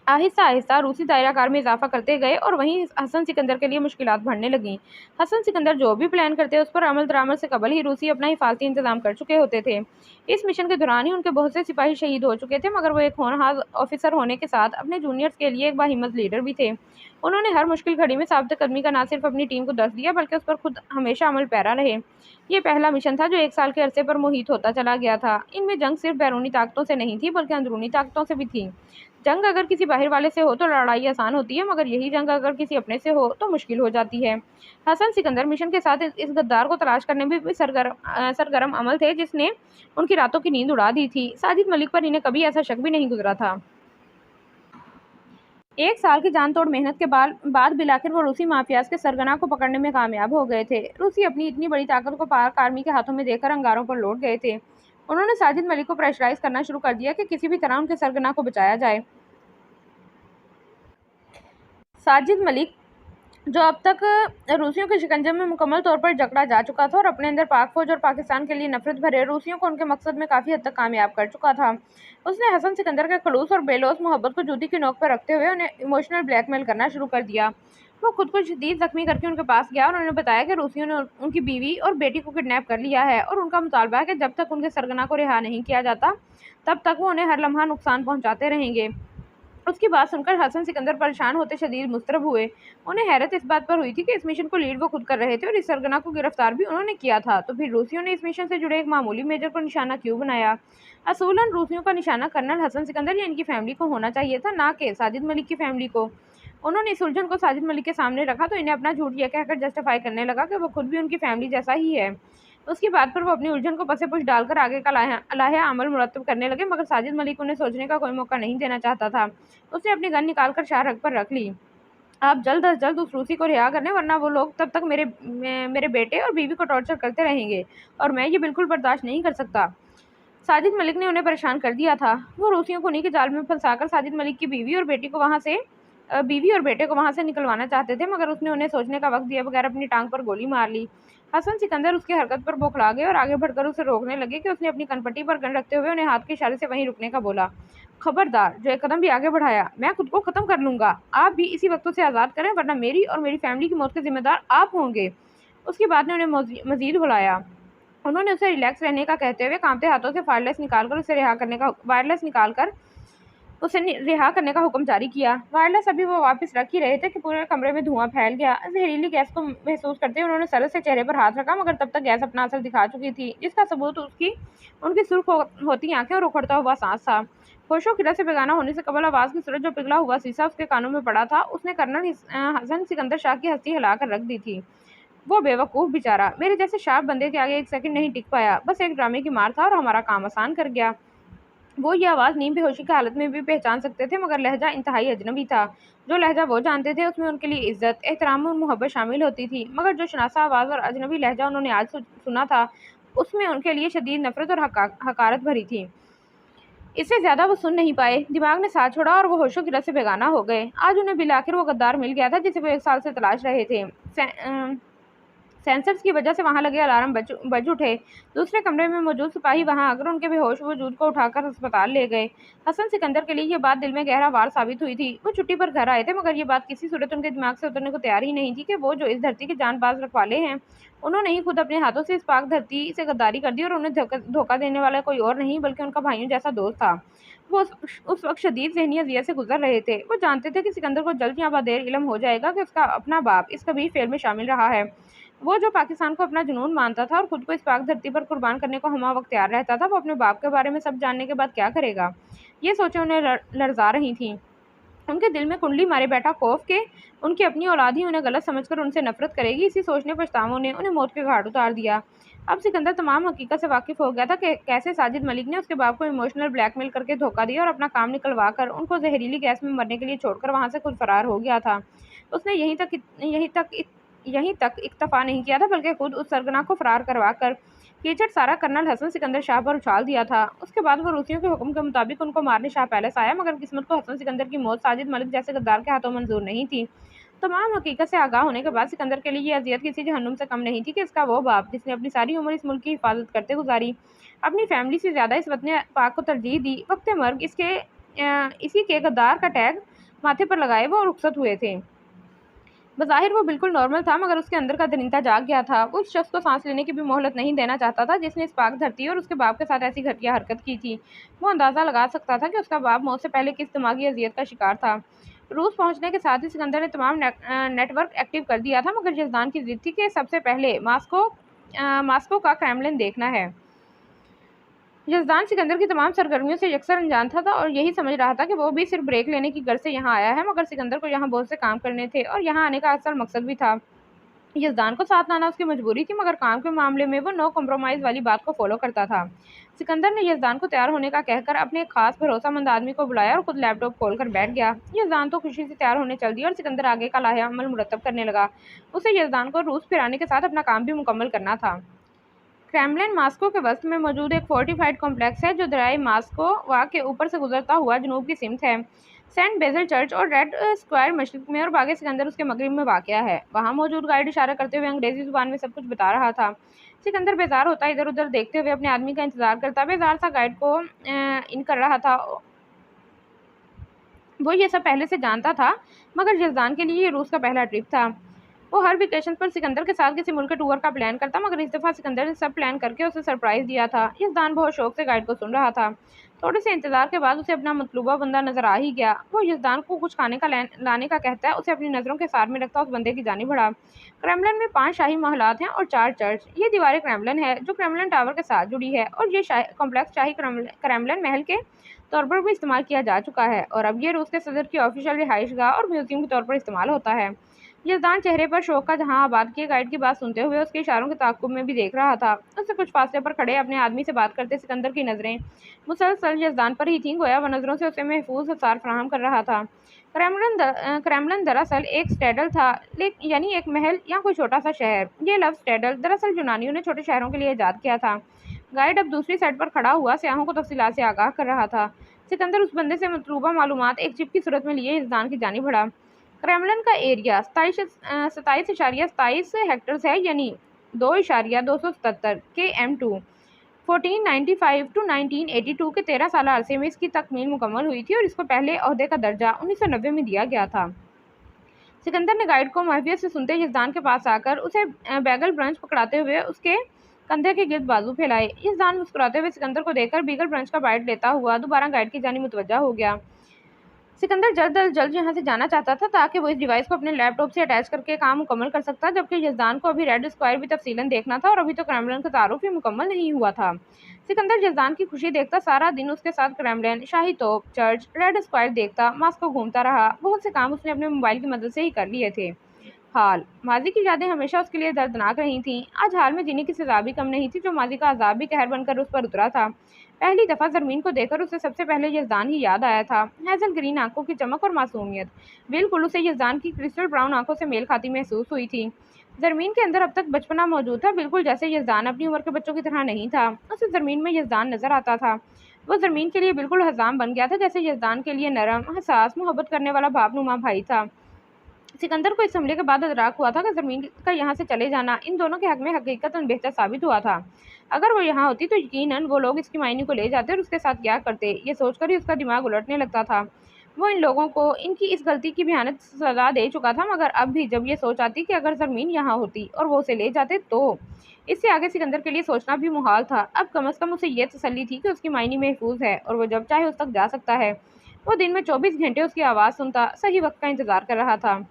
आहिस्ता आहिस्ता रूसी दायराकार में इजाफा करते गए और वहीं हसन सिकंदर के लिए मुश्किलात बढ़ने लगीं। हसन सिकंदर जो भी प्लान करते उस पर अमल दरामद से कबल ही रूसी अपना हिफाजती इंतजाम कर चुके होते थे। इस मिशन के दौरान ही उनके बहुत से सिपाही शहीद हो चुके थे, मगर वो एक होनहार ऑफिसर होने के साथ अपने जूनियर्स के लिए एक बाहिम्मत लीडर भी थे। उन्होंने हर मुश्किल घड़ी में साबित कदमी का न सिर्फ अपनी टीम को दस दिया, बल्कि उस पर खुद हमेशा अमल पैरा रहे। ये पहला मिशन था जो 1 साल के अरसे पर मुहित होता चला गया था। इनमें जंग सिर्फ बैरूनी ताकतों से नहीं थी, बल्कि अंदरूनी ताकतों से भी थी। जंग अगर किसी बाहर वाले से हो तो लड़ाई आसान होती है, मगर यही जंग अगर किसी अपने से हो तो मुश्किल हो जाती है। हसन सिकंदर मिशन के साथ इस गद्दार को तलाश करने में भी सरगर्म अमल थे, जिसने उनकी रातों की नींद उड़ा दी थी। साजिद मलिक पर इन्हें कभी ऐसा शक भी नहीं गुजरा था। 1 साल की जान तोड़ मेहनत के बाद बिलाखिर वो रूसी माफियाज के सरगना को पकड़ने में कामयाब हो गए थे। रूसी अपनी इतनी बड़ी ताकत को पाक आर्मी के हाथों में देकर अंगारों पर लौट गए थे। उन्होंने साजिद मलिक को प्रेशराइज करना शुरू कर दिया कि किसी भी तरह उनके सरगना को बचाया जाए। साजिद मलिक जो अब तक रूसियों के शिकंजे में मुकम्मल तौर पर जकड़ा जा चुका था और अपने अंदर पाक फौज और पाकिस्तान के लिए नफरत भरे रूसियों को उनके मकसद में काफ़ी हद तक कामयाब कर चुका था। उसने हसन सिकंदर के खलूस और बेलौस मोहब्बत को जूती की नोक पर रखते हुए उन्हें इमोशनल ब्लैकमेल करना शुरू कर दिया। वो खुद को शदीद जख्मी करके उनके पास गया और उन्हें बताया कि रूसियों ने उनकी बीवी और बेटी को किडनैप कर लिया है और उनका मुतालबा है कि जब तक उनके सरगना को रिहा नहीं किया जाता तब तक वो उन्हें हर लम्हा नुकसान पहुंचाते रहेंगे। उसकी बात सुनकर हसन सिकंदर परेशान होते शदीद मुस्तरब हुए। उन्हें हैरत इस बात पर हुई थी कि इस मिशन को लीड वो खुद कर रहे थे और इस सरगना को गिरफ्तार भी उन्होंने किया था, तो फिर रूसियों ने इस मिशन से जुड़े एक मामूली मेजर को निशाना क्यों बनाया। असूलन रूसियों का निशाना कर्नल हसन सिकंदर या इनकी फैमिली को होना चाहिए था, ना कि साजिद मलिक की फैमिली को। उन्होंने इस उलझन को साजिद मलिक के सामने रखा तो इन्हें अपना झूठ यह कहकर जस्टिफाई करने लगा कि वो खुद भी उनकी फैमिली जैसा ही है। उसकी बात पर वो अपनी उलझन को पसे पुश डालकर आगे का लाहे अमल मुरतब करने लगे, मगर साजिद मलिक उन्हें सोचने का कोई मौका नहीं देना चाहता था। उसने अपनी गन निकालकर शाहरग पर रख ली। आप जल्द अज जल्द उस रूसी को रिहा करने, वरना वो लोग तब तक मेरे बेटे और बीवी को टॉर्चर करते रहेंगे और मैं ये बिल्कुल बर्दाश्त नहीं कर सकता। साजिद मलिक ने उन्हें परेशान कर दिया था। वो रूसियों को उन्हीं के जाल में फंसाकर साजिद मलिक की बीवी और बेटे को वहां से निकलवाना चाहते थे, मगर उसने उन्हें सोचने का वक्त दिए बगैर अपनी टांग पर गोली मार ली। हसन सिकंदर उसकी हरकत पर बौखला गए और आगे बढ़कर उसे रोकने लगे कि उसने अपनी कनपट्टी पर गन रखते हुए उन्हें हाथ के इशारे से वहीं रुकने का बोला। खबरदार, जो एक कदम भी आगे बढ़ाया मैं खुद को खत्म कर लूंगा। आप भी इसी वक्त से आज़ाद करें, वरना मेरी और मेरी फैमिली की मौत के जिम्मेदार आप होंगे। उसकी बात ने उन्हें मजीद भुलाया। उन्होंने उसे रिलैक्स रहने का कहते हुए कांपते हाथों से वायरलेस निकालकर उसे रिहा करने का हुक्म जारी किया। वायरलेस अभी वो वापस रख ही रहे थे कि पूरे कमरे में धुआं फैल गया। जहरीली गैस को महसूस करते हुए उन्होंने सरस से चेहरे पर हाथ रखा, मगर तब तक गैस अपना असर दिखा चुकी थी, जिसका सबूत उनकी सुर्ख होती आंखें और उखड़ता हुआ सांस था। होशो खिरत से बेगाना होने से कबल आवाज की सूरत जो पिघला हुआ शीशा उसके कानों में पड़ा था, उसने कर्नल हसन सिकंदर शाह की हस्ती हिलाकर रख दी थी। वो बेवकूफ़ बेचारा मेरे जैसे शार्प बंदे के आगे एक सेकंड नहीं टिक पाया। बस एक ड्रामे की मार था और हमारा काम आसान कर गया। वो ये आवाज़ नींद बेहोशी की हालत में भी पहचान सकते थे, मगर लहजा इंतहाई अजनबी था। जो लहजा वो जानते थे उसमें उनके लिए इज्जत, एहतराम और मोहब्बत शामिल होती थी, मगर जो शनासा आवाज़ और अजनबी लहजा उन्होंने आज सुना था उसमें उनके लिए शदीद नफरत और हकारत भरी थी। इससे ज़्यादा वो सुन नहीं पाए। दिमाग ने साथ छोड़ा और वो होशो गिरत से बेगाना हो गए। आज उन्हें बिलाखिर वो गद्दार मिल गया था जिसे वो 1 साल से तलाश रहे थे। सेंसर्स की वजह से वहां लगे अलार्म बज उठे। दूसरे कमरे में मौजूद सिपाही वहां आकर उनके बेहोश वजूद को उठाकर अस्पताल ले गए। हसन सिकंदर के लिए ये बात दिल में गहरा वार साबित हुई थी। वो छुट्टी पर घर आए थे, मगर ये बात किसी सूरत उनके दिमाग से उतरने को तैयार ही नहीं थी कि वो जो इस धरती के जानबाज रखवाले हैं, उन्होंने ही खुद अपने हाथों से इस पाक धरती से गद्दारी कर दी और उन्हें धोखा देने वाला कोई और नहीं बल्कि उनका भाइयों जैसा दोस्त था। वो उस वक्त शदीद ज़हनी अज़ियत से गुजर रहे थे। वो जानते थे कि सिकंदर को जल्द या बदेर इल्म हो जाएगा कि उसका अपना बाप इस कबीर फेल में शामिल रहा है। वो जो पाकिस्तान को अपना जुनून मानता था और खुद को इस पाक धरती पर कुर्बान करने को हमा वक्त तैयार रहता था, वो अपने बाप के बारे में सब जानने के बाद क्या करेगा। ये सोचें उन्हें लर्जा रही थी। उनके दिल में कुंडली मारे बैठा खौफ के उनकी अपनी औलाद ही उन्हें गलत समझकर उनसे नफरत करेगी। इसी सोचने पछतावों ने उन्हें मौत के घाट उतार दिया। अब सिकंदर तमाम हकीकत से वाकिफ हो गया था कि कैसे साजिद मलिक ने उसके बाप को इमोशनल ब्लैकमेल करके धोखा दिया और अपना काम निकलवा कर उनको जहरीली गैस में मरने के लिए छोड़कर वहां से खुद फरार हो गया था। उसने यहीं तक इक्तफा नहीं किया था, बल्कि खुद उस सरगना को फरार करवा कर कीचड़ सारा कर्नल हसन सिकंदर शाह पर उछाल दिया था। उसके बाद वो रूसियों के हुक्म के मुताबिक उनको मारने शाह पैलेस आया, मगर किस्मत को हसन सिकंदर की मौत साजिद मलिक जैसे गद्दार के हाथों मंजूर नहीं थी। तमाम हकीकत से आगाह होने के बाद सिकंदर के लिए ये अजियत किसी जहन्नुम से कम नहीं थी कि इसका वो बाप जिसने अपनी सारी उम्र इस मुल्क की हिफाजत करते गुजारी, अपनी फैमिली से ज़्यादा इस वतन पाक को तरजीह दी, वक्त मर्ग इसी के गद्दार का टैग माथे पर लगाए वो रुखसत हुए थे। बज़ाहिर वो बिल्कुल नॉर्मल था, मगर उसके अंदर का दरिंदा जाग गया था। वो उस शख्स को सांस लेने की भी मोहलत नहीं देना चाहता था जिसने इस पाक धरती और उसके बाप के साथ ऐसी घटिया हरकत की थी। वो अंदाज़ा लगा सकता था कि उसका बाप मौत से पहले किस दिमागी अजियत का शिकार था। रूस पहुंचने के साथ ही सिकंदर ने तमाम नेटवर्क एक्टिव कर दिया था, मगर यज़दान की जिद थी कि सबसे पहले मास्को का क्रेमलिन देखना है। यज़दान सिकंदर की तमाम सरगर्मियों से यकसर अनजान था और यही समझ रहा था कि वो भी सिर्फ ब्रेक लेने की गर्ज से यहाँ आया है, मगर सिकंदर को यहाँ बहुत से काम करने थे और यहाँ आने का असल मकसद भी था। यज़दान को साथ लाना उसकी मजबूरी थी, मगर काम के मामले में वो नो कॉम्प्रोमाइज़ वाली बात को फॉलो करता था। सिकंदर ने यज़दान को तैयार होने का कहकर अपने एक खास भरोसामंद आदमी को बुलाया और खुद लैपटॉप खोलकर बैठ गया। यज़दान तो खुशी से तैयार होने चल दिया और सिकंदर आगे का लाहे अमल मुरतब करने लगा। उसे यज़दान को रूस फिराने के साथ अपना काम भी मुकम्मल करना था। क्रेमलिन मास्को के वस्त में मौजूद एक फोर्टिफाइड कॉम्प्लेक्स है जो दरियाए मास्को वा के ऊपर से गुजरता हुआ जनूब की सिमत है। सेंट बेजल चर्च और रेड स्क्वायर मशरिक में और बाग सिकंदर उसके मगरिब में वाक़या है। वहाँ मौजूद गाइड इशारा करते हुए अंग्रेजी जुबान में सब कुछ बता रहा था। सिकंदर बेजार होता इधर उधर देखते हुए अपने आदमी का इंतजार करता बेजार सा गाइड को इन कर रहा था। वो ये सब पहले से जानता था, मगर यजदान के लिए ये रूस का पहला ट्रिप था। वो हर वेकेशन पर सिकंदर के साथ किसी मुल्क के टूर का प्लान करता, मगर इस दफ़ा सिकंदर ने सब प्लान करके उसे सरप्राइज़ दिया था। यजदान बहुत शौक से गाइड को सुन रहा था। थोड़े से इंतजार के बाद उसे अपना मतलूबा बंदा नजर आ ही गया। वो यजदान को कुछ खाने का लाने का कहता है, उसे अपनी नज़रों के सार में रखता उस बंदे की जानिब बढ़ा। क्रेमलिन में 5 शाही महलात हैं और 4 चर्च। ये दीवारें क्रेमलिन है जो क्रेमलिन टावर के साथ जुड़ी है, और ये कॉम्प्लेक्स शाही क्रेमलिन महल के तौर पर भी इस्तेमाल किया जा चुका है, और अब ये रूस के सदर की ऑफिशियल रिहाइशगाह और म्यूजियम के तौर पर इस्तेमाल होता है। यजदान चेहरे पर शौक का जहां आबाद किए गाइड की बात सुनते हुए उसके इशारों के ताक़ुब में भी देख रहा था। उससे कुछ फासले पर खड़े अपने आदमी से बात करते सिकंदर की नज़रें मुसलसल यजदान पर ही थीं, गोया वह नज़रों से उसे महफूज आसार फराहम कर रहा था। क्रेमलिन दरअसल एक स्टेडल था, यानी एक महल या कोई छोटा सा शहर। ये लफ्ज़ स्टेडल दरअसल यूनानियों ने छोटे शहरों के लिए ईजाद किया था। गाइड अब दूसरी साइड पर खड़ा हुआ सियाहों को तफसीलात से आगाह कर रहा था। सिकंदर उस बंदे से मतलूबा मालूमात एक चिप की सूरत में लिए यजदान की जानिब बढ़ा। क्रेमलिन का एरिया 27.27 हेक्टर्स है, यानी 2.277 km2। 1495 टू 1982 के 13 साल अरसे में इसकी तकमील मुकम्मल हुई थी और इसको पहले ओहदे का दर्जा 1990 में दिया गया था। सिकंदर ने गाइड को महवियत से सुनते यजदान के पास आकर उसे बैगल ब्रंच पकड़ाते हुए उसके कंधे के गिर्द बाजू फैलाए। यजदान मुस्कुराते हुए सिकंदर को देखकर बीगल ब्रंच का बाइट लेता हुआ दोबारा गाइड की जानिब मुतवज्जा हो गया। सिकंदर जल्द अज जल्द यहाँ से जाना चाहता था ताकि वो इस डिवाइस को अपने लैपटॉप से अटैच करके काम मुकम्मल कर सकता, जबकि यजदान को अभी रेड स्क्वायर भी तफसीलन देखना था और अभी तो क्रेमलिन का तारुफ ही मुकम्मल नहीं हुआ था। सिकंदर यजदान की खुशी देखता सारा दिन उसके साथ क्रेमलिन, शाही तोप, चर्च, रेड स्क्वायर देखता मास्को घूमता रहा। बहुत से काम उसने अपने मोबाइल की मदद से ही कर लिए थे। हाल माजी की यादें हमेशा उसके लिए दर्दनाक रही थीं। आज हाल में जीने की सजा भी कम नहीं थी, जो माजी का अजाब भी कहर बनकर उस पर उतरा था। पहली दफ़ा ज़रमीन को देखकर उसे सबसे पहले यजदान ही याद आया था। हैज़ल ग्रीन आंखों की चमक और मासूमियत बिल्कुल उसे यजदान की क्रिस्टल ब्राउन आंखों से मेल खाती महसूस हुई थी। ज़रमीन के अंदर अब तक बचपना मौजूद था, बिल्कुल जैसे यजदान अपनी उम्र के बच्चों की तरह नहीं था। उसे ज़रमीन में यजदान नजर आता था। वो ज़रमीन के लिए बिल्कुल हज़ाम बन गया था, जैसे यजदान के लिए नरम, हसास, मोहब्बत करने वाला बापनुमा भाई था। सिकंदर को इस हमले के बाद इदराक हुआ था कि ज़रमीन का यहाँ से चले जाना इन दोनों के हक में हकीकतन बेहतर साबित हुआ था। अगर वो यहाँ होती तो यकीनन वो लोग इसकी मायने को ले जाते और उसके साथ क्या करते, ये सोचकर ही उसका दिमाग उलटने लगता था। वो इन लोगों को इनकी इस गलती की भयानक सज़ा दे चुका था, मगर अब भी जब ये सोच आती कि अगर ज़रमीन यहाँ होती और वो उसे ले जाते, तो इससे आगे सिकंदर के लिए सोचना भी मुहाल था। अब कम अज़ कम उसे ये तसल्ली थी कि उसकी मायने महफूज है और वो जब चाहे उस तक जा सकता है। वो दिन में 24 घंटे उसकी आवाज़ सुनता, सही वक्त का इंतज़ार कर रहा था।